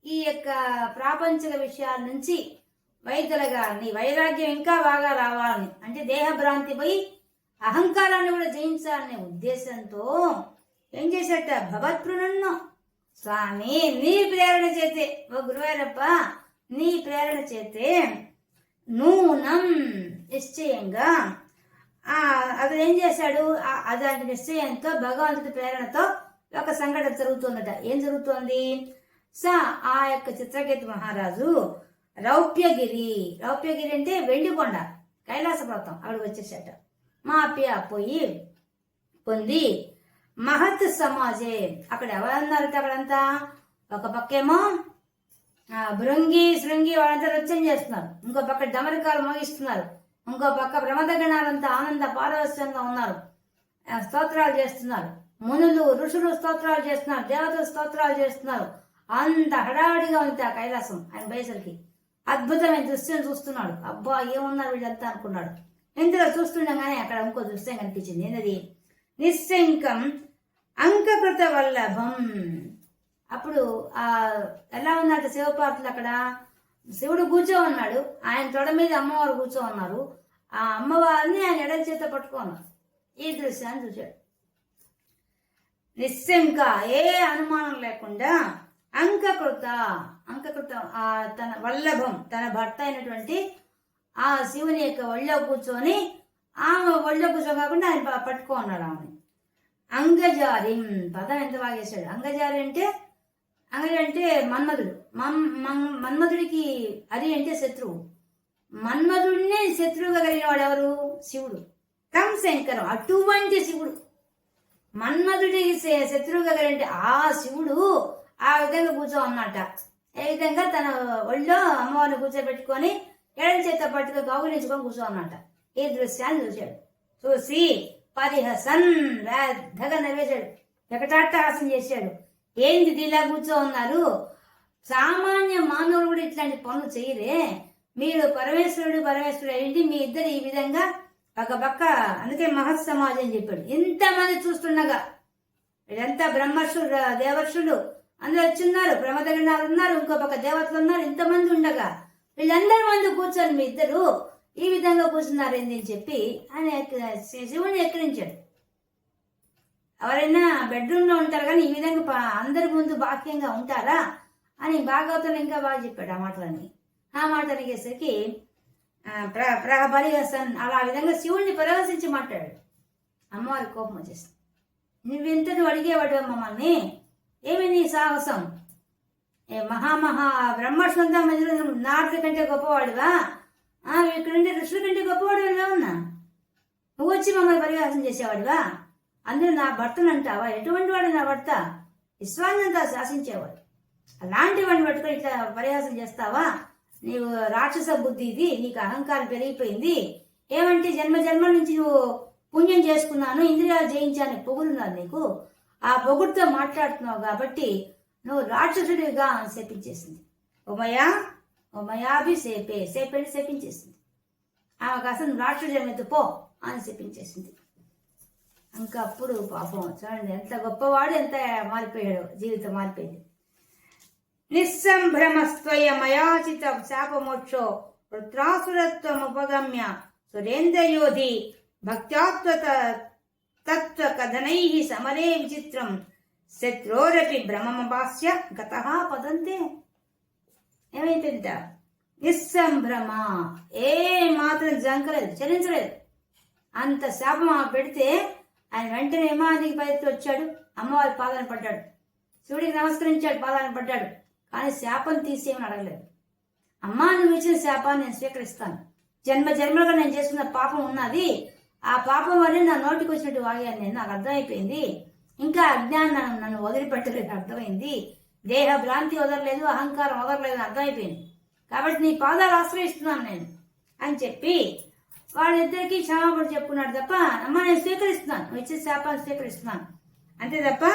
ఈ యొక్క ప్రాపంచిక విషయాల నుంచి వైదొలగాలని, వైరాగ్యం ఇంకా బాగా రావాలని, అంటే దేహభ్రాంతి పోయి అహంకారాన్ని కూడా జయించాలనే ఉద్దేశంతో ఏం చేశాట? భగవత్ప్రణన్ను స్వామి నీ ప్రేరణ చేతే, ఓ గురువారప్ప నీ ప్రేరణ చేతే నూనం నిశ్చయంగా అతను ఏం చేశాడు? అదాంటి నిశ్చయంతో భగవంతుడి ప్రేరణతో ఒక సంఘటన జరుగుతుందట. ఏం జరుగుతోంది? ఆ యొక్క చిత్రకేతు మహారాజు రౌప్యగిరి అంటే వెండికొండ, కైలాస పర్వతం, అక్కడికి వచ్చేసాట. మాప్య పోయి పొంది మహత్ సమాజే, అక్కడ ఎవరన్నారట? అక్కడంతా ఒక పక్కేమో శృంగి వాళ్ళంతా నృత్యం చేస్తున్నారు, ఇంకో పక్క డమరికాలు మోగిస్తున్నారు, ఇంకో పక్క ప్రమదగణాలంతా ఆనంద పారవస్యంగా ఉన్నారు, స్తోత్రాలు చేస్తున్నారు, మునులు ఋషులు స్తోత్రాలు చేస్తున్నారు, దేవతలు స్తోత్రాలు చేస్తున్నారు. అంత హడావిడిగా ఉంది ఆ కైలాసం. ఆయన బయసరికి అద్భుతమైన దృశ్యం చూస్తున్నాడు. అబ్బా ఏమున్నారు వీళ్ళంతా అనుకున్నాడు. ఇంతలో చూస్తుండగానే అక్కడ ఇంకో దృశ్యం కనిపించింది. ఏంటది? నిశ్శంకం అంకకృత వల్లభం. అప్పుడు ఎలా ఉన్నట్టు శివపార్వతులు అక్కడ శివుడు కూర్చో ఉన్నాడు, ఆయన తొడ మీద అమ్మవారు కూర్చో ఉన్నారు. ఆ అమ్మవారిని ఆయన ఎడల చేత పట్టుకున్నారు. ఈ దృశ్యాన్ని చూశాడు. నిశ్శంక, ఏ అనుమానం లేకుండా అంకకృత తన వల్లభం, తన భర్త అయినటువంటి ఆ శివుని యొక్క ఒళ్ళో కూర్చొని, ఆమె ఒళ్ళో కాకుండా ఆయన పట్టుకో ఉన్నాడు ఆమె. అంగజారి, పదం ఎంత బాగా చేశాడు. అంగజారి అంటే మన్మధుడు. మన్మధుడికి హరి అంటే శత్రువు. మన్మధుడిని శత్రువుగా కలిగిన వాడు ఎవరు? శివుడు. తం శంకరం, అటువంటి శివుడు. మన్మధుడికి శత్రువుగా కలిగిన ఆ శివుడు ఆ విధంగా కూర్చో అన్నమాట. ఏ విధంగా తన ఒళ్ళో అమ్మవారిని కూర్చోబెట్టుకొని ఎడల చేత పట్టుకు కౌగిలించుకొని కూర్చో అన్నమాట. ఈ దృశ్యాన్ని చూశాడు. చూసి పరిహసన్ పెద్దగా నవ్వేశాడు, ఎకటాట్టహాసం చేశాడు. ఏంది ఇలా కూర్చో ఉన్నారు? సామాన్య మానవుడు కూడా ఇట్లాంటి పనులు చేయరే. మీరు పరమేశ్వరుడు ఏంటి? మీ ఇద్దరు ఈ విధంగా ఒక పక్క, అందుకే మహత్ సమాజం చెప్పాడు. ఇంతమంది చూస్తుండగా, వీళ్ళంతా బ్రహ్మర్షులు, దేవర్షులు అందరూ వచ్చున్నారు, ప్రమదగణాలు ఉన్నారు, ఇంకో పక్క దేవతలు ఉన్నారు. ఇంతమంది ఉండగా వీళ్ళందరి మంది కూర్చొని మీ ఇద్దరు ఈ విధంగా కూర్చున్నారేంది అని చెప్పి ఆయన శివుని ఎక్కిరించాడు. ఎవరైనా బెడ్రూమ్లో ఉంటారు కానీ ఈ విధంగా అందరి ముందు బాక్యంగా ఉంటారా అని భాగవతంలో ఇంకా బాగా చెప్పాడు ఆ మాటలని. ఆ మాట అడిగేసరికి పరిహసన్, అలా విధంగా శివుణ్ణి పరిహసించి మాట్లాడాడు. అమ్మవారి కోపం వచ్చేసింది. నువ్వెంతటి అడిగేవాడు మమ్మల్ని? ఏమి నీ సాహసం? మహామహా బ్రహ్మర్షులంతా మధ్యలో నాటుల కంటే గొప్పవాడుగా, ఇక్కడుండే ఋషుల కంటే గొప్పవాడు ఎలా ఉన్నా? నువ్వు వచ్చి మమ్మల్ని పరిహాసం చేసేవాడుగా? అందరూ నా భర్తను అంటావా? ఎటువంటి వాడు నా భర్త? విశ్వాన్నంతా శాసించేవాడు. అలాంటి వాడిని పట్టుకొని ఇట్లా పరిహాసం చేస్తావా? నీవు రాక్షస బుద్ధి, ఇది నీకు అహంకారం పెరిగిపోయింది. ఏమంటే జన్మల నుంచి నువ్వు పుణ్యం చేసుకున్నాను, ఇంద్రియాలు జయించాను పొగులున్నాను నీకు. ఆ పొగుడుతో మాట్లాడుతున్నావు కాబట్టి నువ్వు రాక్షసుడిగా శపించేసింది. శపించేసింది. ఆమెకు అసలు రాక్షసుడు పో అని శపించేసింది. ఇంకా అప్పుడు పాపం చూడండి ఎంత గొప్పవాడు, ఎంత మారిపోయాడు, జీవితం మారిపోయింది. నిస్సంభ్రమస్త్వయమయాచిత శాపమోక్షో వృత్రాసురత్వముపగమ్య సురేంద్రయోధి భక్త్యాత్వత తత్వ కథనై సమరే విచిత్రం శత్రోరపి భ్రమమభాస్య గతః పదంతే. ఏమైందంట? నిస్సంభ్రమ, ఏ మాత్రం జంకలేదు, చలించలేదు. అంత శాపం పెడితే ఆయన వెంటనే విమానానికి పైకి వచ్చాడు, అమ్మవారి పాదాన్ని పడ్డాడు, శివుడికి నమస్కరించాడు, పాదాన్ని పడ్డాడు. కానీ శాపం తీసేయమని అడగలేదు. అమ్మా నువ్వు ఇచ్చిన శాపాన్ని నేను స్వీకరిస్తాను. జన్మలుగా నేను చేసుకున్న పాపం ఉన్నది, ఆ పాపం వల్ల నా నోటికి వచ్చినట్టు వాగాను నేను, నాకు అర్థమైపోయింది. ఇంకా అజ్ఞానం నన్ను వదిలిపెట్టలేదు, అర్థమైంది. దేహ భ్రాంతి వదలలేదు, అహంకారం వదలలేదు, అర్థమైపోయింది. కాబట్టి నీ పాదాలు ఆశ్రయిస్తున్నాను నేను అని చెప్పి వాళ్ళిద్దరికి క్షమాపణ చెప్పుకున్నాడు తప్ప, అమ్మ నేను స్వీకరిస్తున్నాను, నువ్వు ఇచ్చే శాపాన్ని స్వీకరిస్తున్నాను అంతే తప్ప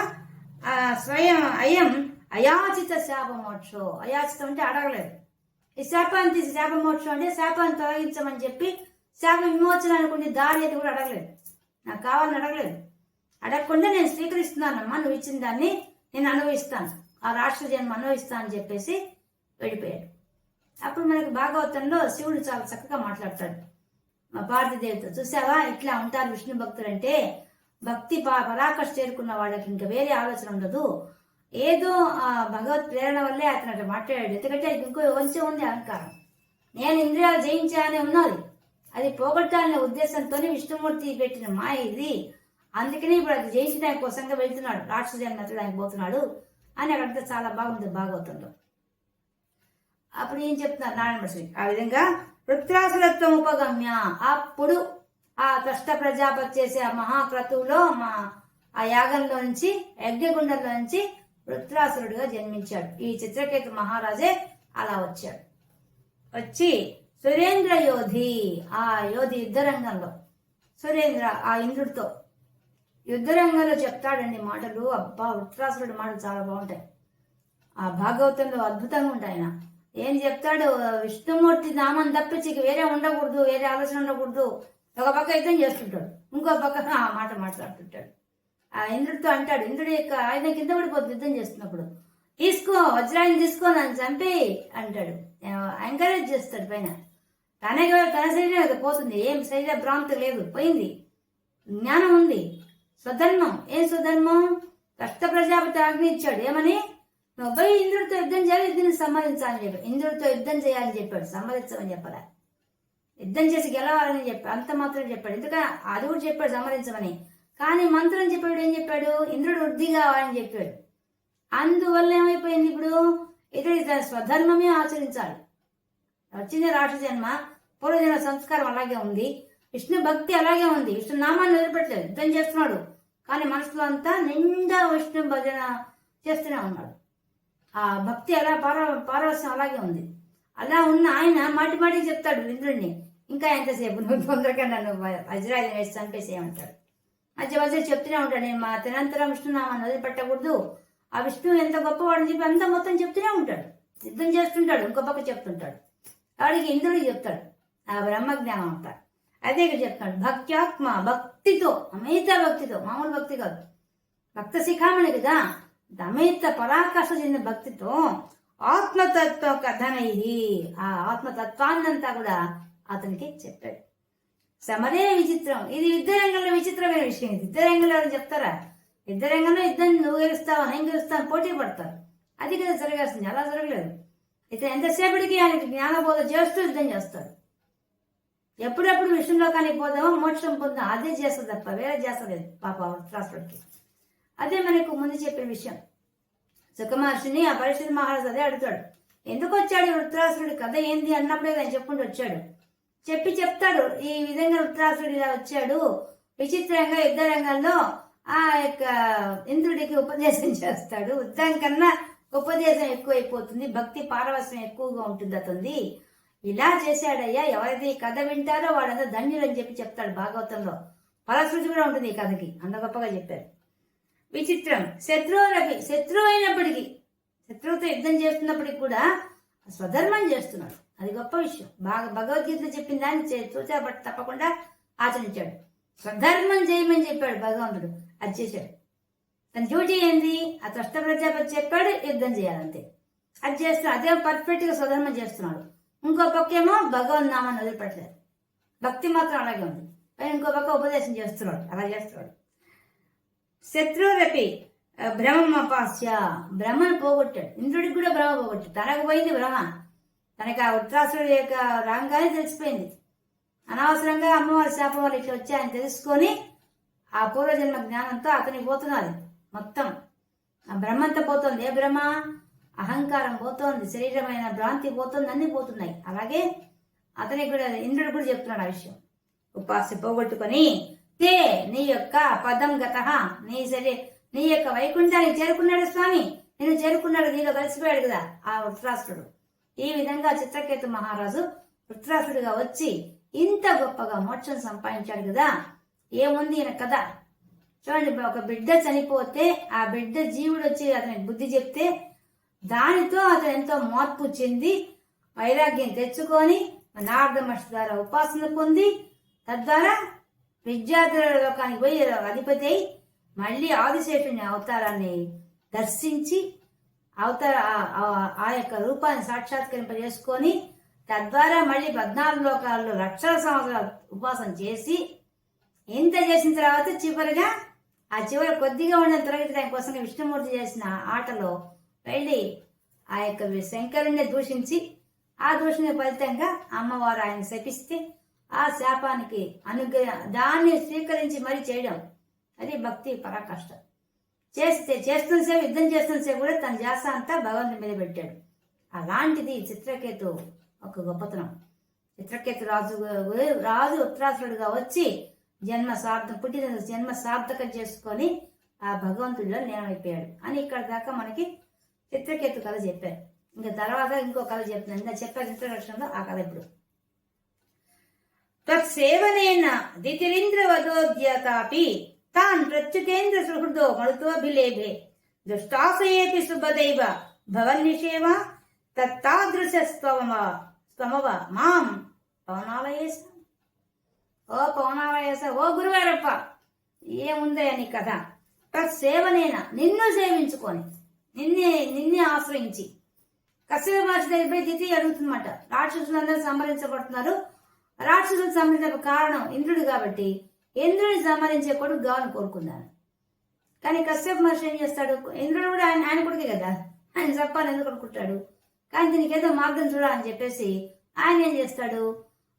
స్వయం అయం అయాచిత శాపమోక్షో. అయాచితం అంటే అడగలేదు. ఈ శాపాన్ని తీసి శాపమోక్షం అంటే శాపాన్ని తొలగించమని చెప్పి శాప విమోచనానికి ఉండే దారి అది కూడా అడగలేదు. నాకు కావాలని అడగలేదు. అడగకుండా నేను స్వీకరిస్తున్నానమ్మా, నువ్వు ఇచ్చిన దాన్ని నేను అనుభవిస్తాను, ఆ రాష్ట్ర జన్మ అనుభవిస్తాను అని చెప్పేసి వెళ్ళిపోయాడు. అప్పుడు మనకి భాగవతంలో శివుడు చాలా చక్కగా మాట్లాడతాడు మా పార్థదేవితో. చూసావా, ఇట్లా ఉంటారు విష్ణు భక్తులు అంటే, భక్తి పరాకాష్ఠ చేరుకున్న వాళ్ళకి ఇంకా వేరే ఆలోచన ఉండదు. ఏదో ఆ భగవత్ ప్రేరణ వల్లే అతను అట్లా మాట్లాడాడు. ఎందుకంటే అది ఇంకో వంచే ఉంది అహంకారం. నేను ఇంద్రియాలు జయించానే ఉన్నది, అది పోగొట్టాలనే ఉద్దేశంతోనే విష్ణుమూర్తి పెట్టిన మాయ ఇది. అందుకని ఇప్పుడు అది జయించడానికి కోసంగా వెళ్తున్నాడు, రాక్షస జన్మ ఎత్తడానికి పోతున్నాడు అని అక్కడంతా చాలా బాగుంది భాగవతంలో. అప్పుడు ఏం చెప్తున్నారు నారాయణ మహర్షి, ఆ విధంగా వృత్రాసురత్వం ఉపగమ్య. అప్పుడు ఆ కష్ట ప్రజాపతి చేసే ఆ మహాక్రతువులో ఆ యాగంలో నుంచి, యజ్ఞగుండంలో నుంచి వృత్రాసురుడిగా జన్మించాడు. ఈ చిత్రకేతు మహారాజే అలా వచ్చాడు. వచ్చి సురేంద్ర యోధి, ఆ యోధి యుద్ధరంగంలో సురేంద్ర ఆ ఇంద్రుడితో యుద్ధరంగంలో చెప్తాడండి మాటలు. అబ్బా, వృత్రాసురుడి మాటలు చాలా బాగుంటాయి. ఆ భాగవతంలో అద్భుతంగా ఉంటాయి. ఆయన ఏం చెప్తాడు, విష్ణుమూర్తి నామం తప్పించి వేరే ఉండకూడదు, వేరే ఆలోచన ఉండకూడదు. ఒక పక్క యుద్ధం చేస్తుంటాడు, ఇంకో పక్క ఆ మాట మాట్లాడుతుంటాడు. ఆ ఇంద్రుడితో అంటాడు, ఇంద్రుడి యొక్క ఆయన కింద పడిపోతుంది యుద్ధం చేస్తున్నప్పుడు, తీసుకో వజ్రాన్ని తీసుకో నన్ను చంపి అంటాడు. ఎంకరేజ్ చేస్తాడు పైన. తన శరీరం పోతుంది, ఏం శరీర భ్రాంతి లేదు, పోయింది, జ్ఞానం ఉంది, స్వధర్మం. ఏం స్వధర్మం? కష్ట ప్రజాపతి ఆజ్ఞ ఇచ్చాడు, ఏమని, నువ్వు పోయి ఇంద్రుడితో యుద్ధం చేయాలి, యుద్ధాన్ని సమ్మతించాలని చెప్పాడు. ఇంద్రుడితో యుద్ధం చేయాలని చెప్పాడు, సమ్మతించమని చెప్పాలి. యుద్ధం చేసి గెలవాలని చెప్పాడు, అంత మాత్రం చెప్పాడు. ఎందుకంటే అది కూడా చెప్పాడు సమ్మతించమని. కానీ మంత్రం చెప్పాడు, ఏం చెప్పాడు, ఇంద్రుడు వృద్ధి కావాలని చెప్పాడు. అందువల్ల ఏమైపోయింది, ఇప్పుడు ఇతడి స్వధర్మమే ఆచరించాలి. వచ్చింది రాక్షస జన్మ, పూర్వజన్మ సంస్కారం అలాగే ఉంది, విష్ణు భక్తి అలాగే ఉంది, విష్ణు నామాన్ని వదిలిపెట్టలేదు, యుద్ధం చేస్తున్నాడు. కానీ మనసులో అంతా నిండా విష్ణు భజన చేస్తూనే ఉన్నాడు. ఆ భక్తి అలా పారవస్యం అలాగే ఉంది. అలా ఉన్న ఆయన మాటి మాటికి చెప్తాడు ఇంద్రుడిని, ఇంకా ఎంతసేపు, నువ్వు తొందరగా నన్ను వజ్రాయుధం వేసి చంపేసేయమంటాడు. మధ్య మధ్య చెప్తూనే ఉంటాడు, నేను మా తినంతరం విష్ణునామాన్ని వదిలిపెట్టకూడదు, ఆ విష్ణువు ఎంత గొప్పవాడని చెప్పి అంతా మొత్తం చెప్తూనే ఉంటాడు. యుద్ధం చేస్తుంటాడు, ఇంకో పక్క చెప్తుంటాడు. వాడికి ఇంద్రుడికి చెప్తాడు ఆ బ్రహ్మజ్ఞానం అంతా. అదే ఇక్కడ చెప్తాడు, భక్త్యాత్మ, భక్తితో, అమిత భక్తితో, మామూలు భక్తి కాదు, భక్త శిఖామణి కదా, అమిత పరాకాష్ఠ చెందిన భక్తితో ఆత్మతత్వ కథనై, ఆ ఆత్మతత్వాన్నంతా కూడా అతనికి చెప్పాడు. సమరే విచిత్రం. ఇది యుద్ధరంగంలో విచిత్రమైన విషయం. ఇది యుద్ధరంగంలో చెప్తారా? యుద్ధరంగంలో యుద్ధం నువ్వు గెలుస్తావు నేను గెలుస్తాను పోటీ పడతారు, అది కదా జరగాల్సింది. అలా జరగలేదు. ఇతను ఎంతసేపటికి ఆయనకి జ్ఞానబోధ చేస్తూ యుద్ధం చేస్తాడు. ఎప్పుడెప్పుడు విష్ణులోకానికి పోదామో మోక్షం పొందాం అదే చేస్తుంది తప్ప వేరే చేస్తలేదు పాప వృత్రాసురుడికి. అదే మనకు ముందు చెప్పిన విషయం. సుఖమహర్షిని ఆ పరీక్షిత్ మహారాజు అదే అడుగుతాడు, ఎందుకు వచ్చాడు వృత్రాసురుడి కథ ఏంది అన్నప్పుడే ఆయన చెప్పుకుంటూ వచ్చాడు. చెప్తాడు, ఈ విధంగా వృత్రాసురుడు ఇలా వచ్చాడు, విచిత్రంగా యుద్ధ రంగంలో ఆ యొక్క ఇంద్రుడికి ఉపదేశం చేస్తాడు. యుద్ధం కన్నా ఉపదేశం ఎక్కువైపోతుంది, భక్తి పారవస్యం ఎక్కువగా ఉంటుంది అతనిది. ఇలా చేశాడయ్యా, ఎవరైతే ఈ కథ వింటారో వాళ్ళంతా ధన్యులని చెప్పి చెప్తాడు భాగవతంలో. ఫలశ్రుతి కూడా ఉంటుంది ఈ కథకి, అంత గొప్పగా చెప్పారు. విచిత్రం, శత్రువు అయినప్పటికీ, శత్రువుతో యుద్ధం చేస్తున్నప్పటికీ కూడా స్వధర్మం చేస్తున్నాడు, అది గొప్ప విషయం. భగవద్గీతలో చెప్పిన దాన్ని చూచాబట్టి తప్పకుండా ఆచరించాడు. స్వధర్మం చేయమని చెప్పాడు భగవంతుడు, అది చేశాడు. తన డ్యూటీ ఏంది, ఆ కష్ట ప్రజాపతి చెప్పాడు యుద్ధం చేయాలంతే, అది చేస్తున్నాడు. అదే పర్ఫెక్ట్ గా స్వధర్మం చేస్తున్నాడు. ఇంకో పక్కేమో భగవన్ నామాన్ని వదిలిపెట్టలేదు, భక్తి మాత్రం అలాగే ఉంది. ఇంకో పక్క ఉపదేశం చేస్తున్నాడు, అలా చేస్తున్నాడు. శత్రువులపి భ్రమపాస్య, భ్రమను పోగొట్టాడు. ఇంద్రుడికి కూడా భ్రమ పోగొట్టాడు. తనకు పోయింది భ్రమ, తనకి ఆ వృత్రాసురుడి యొక్క రాగానే తెలిసిపోయింది. అనవసరంగా అమ్మవారి శాపం వల్ల ఇట్లా వచ్చి ఆయన తెలుసుకొని ఆ పూర్వజన్మ జ్ఞానంతో అతనికి పోతున్నది మొత్తం. ఆ బ్రహ్మంతా పోతుంది. ఏ బ్రహ్మ? అహంకారం పోతోంది, శరీరమైన భ్రాంతి పోతుంది, అన్ని పోతున్నాయి. అలాగే అతనికి కూడా ఇంద్రుడు కూడా చెప్తున్నాడు ఆ విషయం. ఉపాస్య పోగొట్టుకొని తే నీ యొక్క పదం గత, నీ యొక్క వైకుంఠానికి చేరుకున్నాడు స్వామి, నేను చేరుకున్నాడు, నీలో కలిసిపోయాడు కదా ఆ వృత్రాసురుడు. ఈ విధంగా చిత్రకేతు మహారాజు వృత్రాసురుడిగా వచ్చి ఇంత గొప్పగా మోక్షం సంపాదించాడు కదా. ఏముంది ఈయన కథ చూడండి. ఒక బిడ్డ చనిపోతే ఆ బిడ్డ జీవుడు వచ్చి అతనికి బుద్ధి చెప్తే దానితో అతను ఎంతో మార్పు చెంది వైరాగ్యం తెచ్చుకొని నారద మహర్షి ద్వారా ఉపాసన పొంది తద్వారా విద్యార్థుల లోకానికి పోయి అధిపతి అయి మళ్ళీ ఆదిశేషుని అవతారాన్ని దర్శించి ఆ యొక్క రూపాన్ని సాక్షాత్కరింపజేసుకొని తద్వారా మళ్ళీ 14 లోకాల్లో లక్షల సంవత్సరాలు ఉపాసన చేసి ఇంత చేసిన తర్వాత చివరిగా ఆ చివరి కొద్దిగా ఉన్న తొలగించడానికి కోసం విష్ణుమూర్తి చేసిన ఆటలో వెళ్ళి ఆ యొక్క శంకరుణ్ణి దూషించి ఆ దూషణ ఫలితంగా అమ్మవారు ఆయన శపిస్తే ఆ శాపానికి దాన్ని స్వీకరించి మరీ చేయడం అది భక్తి పరాకాష్ట. చేస్తున్న సేపు యుద్ధం చేస్తున్న సేపు కూడా తన ధ్యాస అంతా భగవంతుని మీద పెట్టాడు. అలాంటిది చిత్రకేతు ఒక గొప్పతనం. చిత్రకేతు రాజు ఉత్తరాసురుడుగా వచ్చి పుట్టిన జన్మ సార్థకం చేసుకొని ఆ భగవంతుడిలో లీనమైపోయాడు అని ఇక్కడ దాకా మనకి చిత్రకేతు కథ చెప్పారు. ఇంకా తర్వాత ఇంకో కథ చెప్తున్నాను. ఇంకా చెప్పారు చిత్రకృష్ణంలో ఆ కథ ఇప్పుడు. తత్సేవనేన దితిరింద్రవదోద్యతాపి తాన్ ప్రత్యుతేంద్ర సుహృదో మరుతోభిలేభే దుష్టాశయేపి శుభదైవ భవన్నిషేవ తత్తాదృశస్త్వమవ మాం పవనాలయేస. ఓ పవనాలయేస, ఓ గురువారప్ప, ఏముందయ్యా నీ కథ. తత్సేవనేన నిన్ను సేవించుకొని నిన్నే ఆశ్రయించి కశ్యప మహర్షి దగ్గర దితి అడుగుతుందన్నమాట. రాక్షసులందరూ సంహరించబడుతున్నారు. రాక్షసులు సంహరించే కారణం ఇంద్రుడు కాబట్టి ఇంద్రుడిని సంహరించే కొడుకు కావాలని కోరుకున్నాను. కానీ కశ్యప మహర్షి ఏం చేస్తాడు? ఇంద్రుడు కూడా ఆయన కొడుకే కదా, ఆయన చెప్పాలని ఎందుకు అనుకుంటాడు. కానీ దీనికి ఏదో మార్గం చూడాలని చెప్పేసి ఆయన ఏం చేస్తాడు?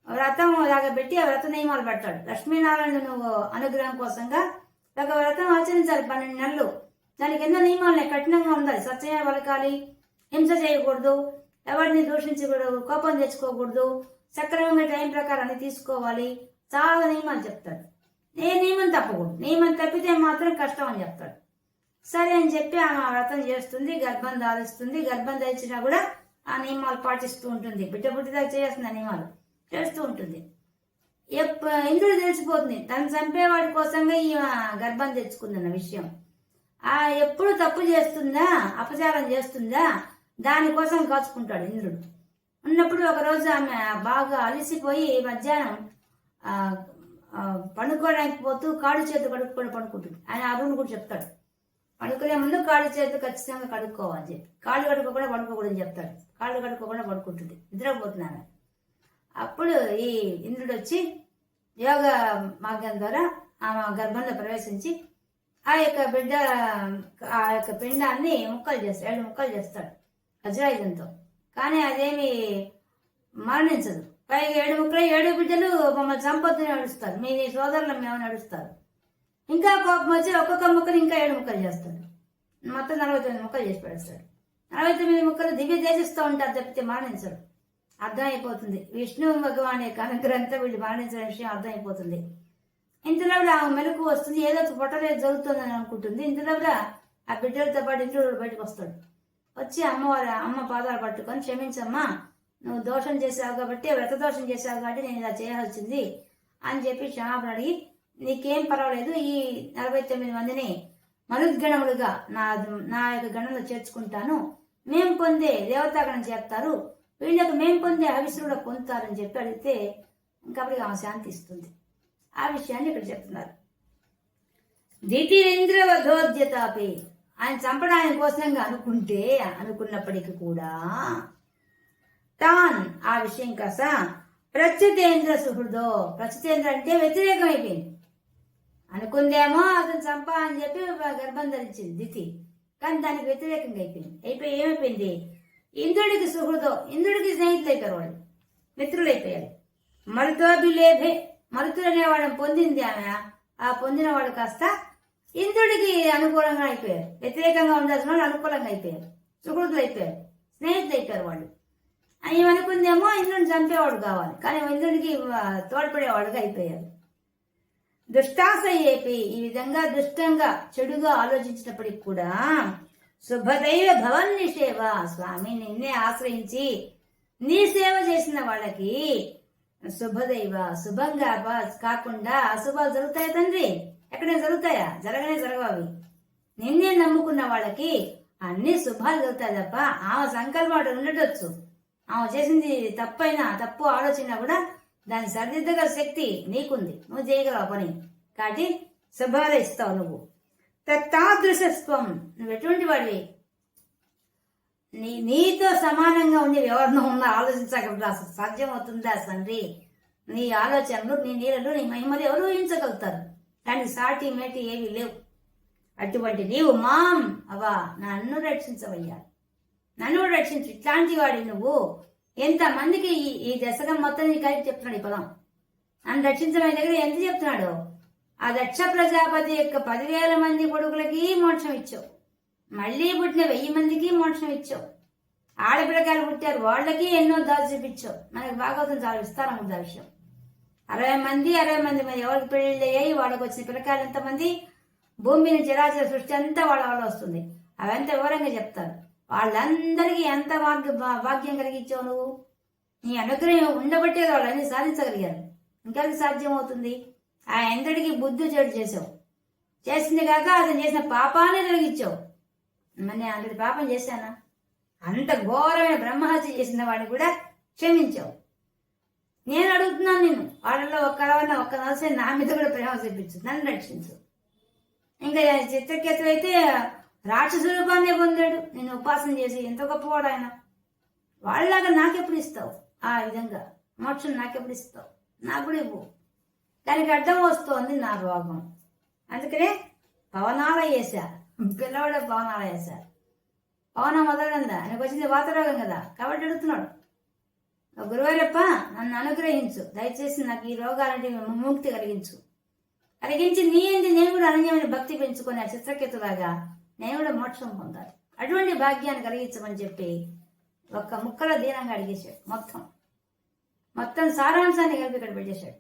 వ్రతం లాగా పెట్టి ఆ వ్రత నియమాలు పెడతాడు. లక్ష్మీనారాయణ నువ్వు అనుగ్రహం కోసంగా ఒక వ్రతం ఆచరించాలి 12 నెలలు. దానికి ఎన్నో నియమాలు కఠినంగా ఉండాలి. సత్యమే పలకాలి, హింస చేయకూడదు, ఎవరిని దూషించకూడదు, కోపం తెచ్చుకోకూడదు, సక్రమంగా టైం ప్రకారం అన్ని తీసుకోవాలి. చాలా నియమాలు చెప్తాడు. నియమం తప్పకూడదు, నియమం తప్పితే మాత్రం కష్టం అని చెప్తాడు. సరే అని చెప్పి ఆమె వ్రతం చేస్తుంది, గర్భం ధారిస్తుంది. గర్భం ధరించినా కూడా ఆ నియమాలు పాటిస్తూ ఉంటుంది. బిడ్డ పుట్టిదాకా చేస్తుంది, నియమాలు చేస్తూ ఉంటుంది. ఇంద్రుడు తెలిసిపోతుంది తను చంపేవాడి కోసంగా ఈ గర్భం తెచ్చుకుందన్న విషయం. ఎప్పుడు తప్పు చేస్తుందా, అపచారం చేస్తుందా, దానికోసం కాచుకుంటాడు ఇంద్రుడు. ఉన్నప్పుడు ఒకరోజు ఆమె బాగా అలసిపోయి మధ్యాహ్నం పడుకోవడానికి పోతూ కాళ్ళు చేతులు కడుక్కొని పడుకుంటుంది. ఆయన అరుణ్ కూడా చెప్తాడు, పడుకునే ముందు కాళ్ళు చేతులు ఖచ్చితంగా కడుక్కోవాలి చెప్పి. కాళ్ళు కడుక్కోకుండా పడుకోకూడదని చెప్తాడు. కాళ్ళు కడుక్కోకుండా పడుకుంటుంది, నిద్రపోతున్నాను. అప్పుడు ఈ ఇంద్రుడు వచ్చి యోగ మార్గం ద్వారా ఆమె గర్భంలో ప్రవేశించి ఆ యొక్క పిండాన్ని ముక్కలు చేస్తాడు. 7 ముక్కలు చేస్తాడు వజ్రాయుధంతో. కానీ అదేమి మరణించదు. పైగా 7 ముక్కలు 7 బిడ్డలు మమ్మల్ని చంపొద్దని నడుస్తారు, మీ సోదరులు మేము నడుస్తారు. ఇంకా కోపం వచ్చి ఒక్కొక్క ముక్కలు ఇంకా 7 ముక్కలు చేస్తాడు. మొత్తం 49 ముక్కలు చేసి పెడతాడు. 49 ముక్కలు దివ్య తేజస్తో ఉంటారు తప్పితే మరణించడు. అర్థమైపోతుంది విష్ణు భగవాన్ యొక్క అనుగ్రహంతో వీళ్ళు మరణించిన విషయం అర్థమైపోతుంది. ఇంతలో ఆమె మెలకు వస్తుంది, ఏదో పొట్టలేదు జరుగుతుందని అనుకుంటుంది. ఇంతలో ఆ బిడ్డలతో పాటు ఇంద్రుడు బయటకు వస్తాడు. వచ్చి అమ్మ పాదాలు పట్టుకొని, క్షమించమ్మా, నువ్వు దోషం చేసావు కాబట్టి, వ్రత దోషం చేసావు కాబట్టి నేను ఇలా చేయాల్సింది అని చెప్పి క్షమాపణ అడిగి, నీకేం పర్వాలేదు, ఈ 49 మందిని మరుద్గణములుగా నా యొక్క గణంలో చేర్చుకుంటాను, మేము పొందే దేవతాగణం చేస్తారు, వీళ్ళకు మేము పొందే హవిస్సులు కూడా పొందుతారని చెప్పి అడిగితే ఇంకప్పటికి ఆమె శాంతి ఇస్తుంది. ఆ విషయాన్ని ఇక్కడ చెప్తున్నారు. దితిరింద్రవధోద్యతాపి, ఆయన చంపడానికి కోసంగా అనుకున్నప్పటికీ కూడా తాన్ ఆ విషయం కాస ప్రత్యుతేంద్ర సుహృదో, ప్రత్యుతేంద్ర అంటే వ్యతిరేకం అయిపోయింది. అనుకుందేమో అతను చంపా అని చెప్పి గర్భం ధరించింది దితి, కానీ దానికి వ్యతిరేకంగా అయిపోయి ఏమైపోయింది? ఇంద్రుడికి సుహృదో, ఇంద్రుడికి స్నేహితులు అయిపోయారు, వాళ్ళు మిత్రులు అయిపోయారు. మరుతోభిలేభే, మరుతుడు అనేవాళ్ళని పొందింది ఆమె. ఆ పొందిన వాడు కాస్త ఇంద్రుడికి అనుకూలంగా అయిపోయారు. వ్యతిరేకంగా ఉండాల్సిన వాళ్ళు అనుకూలంగా అయిపోయారు, సుహృతులు అయిపోయారు, స్నేహితులు అయిపోయారు వాళ్ళు. ఏమనుకుందేమో ఇంద్రుడిని చంపేవాడు కావాలి, కానీ ఇంద్రుడికి తోడ్పడేవాడుగా అయిపోయారు. దుష్టాశయేపి, ఈ విధంగా దుష్టంగా చెడుగా ఆలోచించినప్పటికి కూడా శుభదైవ భవన్ని సేవ, స్వామి నిన్నే ఆశ్రయించి నీ సేవ చేసిన వాళ్ళకి శుభదైవ, శుభంగా కాకుండా అశుభాలు జరుగుతాయి తండ్రి. ఎక్కడైనా జరుగుతాయా? జరగవు అవి. నిన్నే నమ్ముకున్న వాళ్ళకి అన్ని శుభాలు జరుగుతాయి తప్ప ఆమె సంకల్పం ఉండొచ్చు. ఆమె చేసింది తప్పు ఆలోచన కూడా దాన్ని సరిదిద్దగల శక్తి నీకుంది. నువ్వు చేయగలవు పని. కాబట్టి శుభాలు ఇస్తావు నువ్వు. తత్తాదృశత్వం, నువ్వు ఎటువంటి వాడివి? నీతో సమానంగా ఉండి ఎవరినో ఉన్నా ఆలోచించగలరా? అసలు సాధ్యమవుతుందా తండ్రి? నీ ఆలోచనలు, నీ నీళ్ళు, నీ మహిమలు ఎవరు ఊహించగలుగుతారు? కానీ సాటి మేటి ఏవి లేవు. అటువంటి నీవు మాం అవా, నన్ను రక్షించవయ్యా, నన్ను రక్షించు. ఇట్లాంటి వాడి నువ్వు ఎంతమందికి ఈ దశకం మొత్తం నీ కలిపి చెప్తున్నాడు ఈ పదం. నన్ను రక్షించడం దగ్గర ఎంత చెప్తున్నాడు? ఆ దక్ష ప్రజాపతి యొక్క 10,000 మంది కొడుకులకి మోక్షం ఇచ్చావు. మళ్లీ పుట్టిన 1000 మందికి మోక్షం ఇచ్చావు. ఆడపిల్లకాయలు పుట్టారు, వాళ్ళకి ఎన్నో దారి చూపించావు. మనకి భాగవతం చాలా విస్తారం ఉంది ఆ విషయం. 60 మంది మరి ఎవరికి పెళ్లిళ్ళు అయ్యాయి, వాళ్ళకి వచ్చిన పిల్లకాయలు ఎంతమంది, భూమిని చరాచర సృష్టి అంతా వాళ్ళ వస్తుంది. అవంతా వివరంగా చెప్తారు. వాళ్ళందరికీ ఎంత భాగ్యం కలిగించావు నువ్వు. నీ అనుగ్రహం ఉండబట్టే వాళ్ళని సాధించగలిగారు. ఇంకెవరికి సాధ్యం అవుతుంది? ఆ ఎందరికీ బుద్ధి చెడు చేసావు. చేసింది కాక అతను చేసిన పాపాన్ని తొలగించావు. మరి నేను అంతటి పాపం చేశానా? అంత ఘోరమైన బ్రహ్మహత్య చేసిన వాడిని కూడా క్షమించావు. నేను అడుగుతున్నాను నిన్ను, వాళ్ళలో ఒక్క నలసే నా మీద కూడా ప్రేమ చూపించు, నన్ను రక్షించు. ఇంకా చిత్రకేతు అయితే రాక్షస రూపాన్నే పొందాడు నేను ఉపాసన చేసి. ఎంత గొప్పవాడు ఆయన. వాళ్ళలాగా నాకెప్పుడు ఇస్తావు? ఆ విధంగా మోక్షం నాకెప్పుడు ఇస్తావు? నాకు కూడా ఇవ్వు. దానికి అడ్డం వస్తోంది నా రోగం. అందుకనే పవనాల వేసా, పిల్లవాడే పవనాల వేసా. పవనం వదలందా? ఆయనకు వచ్చింది వాతరోగం కదా, కాబట్టి అడుగుతున్నాడు. గురువారప్ప, నన్ను అనుగ్రహించు, దయచేసి నాకు ఈ రోగాలంటే ముక్తి కలిగించి నీ ఏంటి నేను కూడా అనన్యమైన భక్తి పెంచుకొని ఆ చిత్రకేతులాగా నేను కూడా మోక్షం పొందాలి. అటువంటి భాగ్యాన్ని కలిగించమని చెప్పి ఒక్క ముక్కలో దీనంగా అడిగేశాడు. మొత్తం సారాంశాన్ని కలిపి ఇక్కడ పెట్టేశాడు.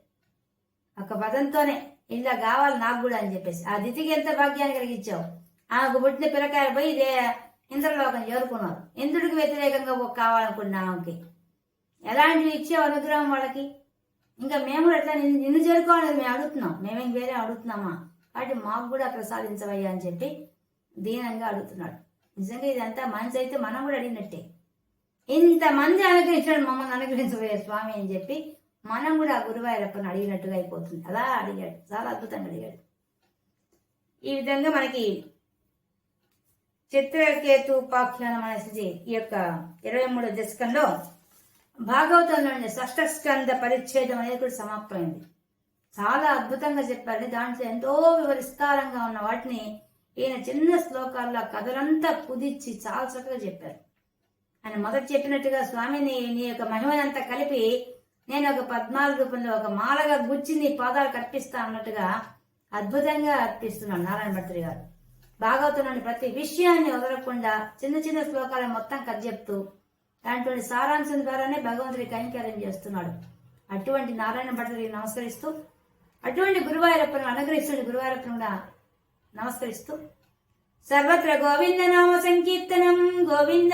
ఒక పదంతోనే ఇలా కావాలి నాకు కూడా అని చెప్పేసి. ఆ దితికి ఎంత భాగ్యాన్ని కలిగించావు. ఆమెకు పుట్టిన పిల్లకాయలు పోయి ఇంద్రలోకం చేరుకున్నారు. ఇంద్రుడికి వ్యతిరేకంగా కావాలనుకున్నా ఆమెకి ఎలాంటివి ఇచ్చావు అనుగ్రహం వాళ్ళకి. ఇంకా మేము ఎట్లా నిన్ను చేరుకోవాలని మేము అడుగుతున్నాం. మేమేం వేరే అడుగుతున్నామా? కాబట్టి మాకు కూడా ప్రసాదించవయ్యా అని చెప్పి దీనంగా అడుగుతున్నాడు. నిజంగా ఇదంతా మనసు అయితే మనం కూడా అడిగినట్టే. ఇంతమంది అనుగ్రహించాడు, మమ్మల్ని అనుగ్రహించబోయే స్వామి అని చెప్పి మనం కూడా గురువాయూరప్పని అడిగినట్టుగా అయిపోతుంది. అలా అడిగాడు, చాలా అద్భుతంగా అడిగాడు. ఈ విధంగా మనకి చిత్రకేతు ఉపాఖ్యానం అనేసి ఈ యొక్క 23వ దశకంలో భాగవతంలోని 6వ స్కంద పరిచ్ఛేదం అనేది కూడా సమాప్తమైంది. చాలా అద్భుతంగా చెప్పారు. దాంట్లో ఎంతో వివరిస్తారంగా ఉన్న వాటిని ఈయన చిన్న శ్లోకాల్లో కథలంతా కుదిర్చి చాలా చక్కగా చెప్పారు. ఆయన మొదట చెప్పినట్టుగా స్వామిని నీ యొక్క మహిమనంతా కలిపి నేను ఒక పద్మాల రూపంలో ఒక మాలగా గుచ్చి నీ పాదాలు కర్పిస్తా అన్నట్టుగా అద్భుతంగా అర్పిస్తున్నాడు నారాయణ భట్టు గారు. భాగవతంలోని ప్రతి విషయాన్ని వదలకుండా చిన్న చిన్న శ్లోకాలను మొత్తం కథ చెప్తూ దాంట్లో సారాంశం ద్వారానే భగవంతుడి కైంకర్యం చేస్తున్నాడు. అటువంటి నారాయణ భట్టు నమస్కరిస్తూ, అటువంటి గురువాయూరప్పను అనుగ్రహిస్తున్న గురువాయూరప్పను కూడా నమస్కరిస్తూ, సర్వత్ర గోవింద నామ సంకీర్తనం, గోవింద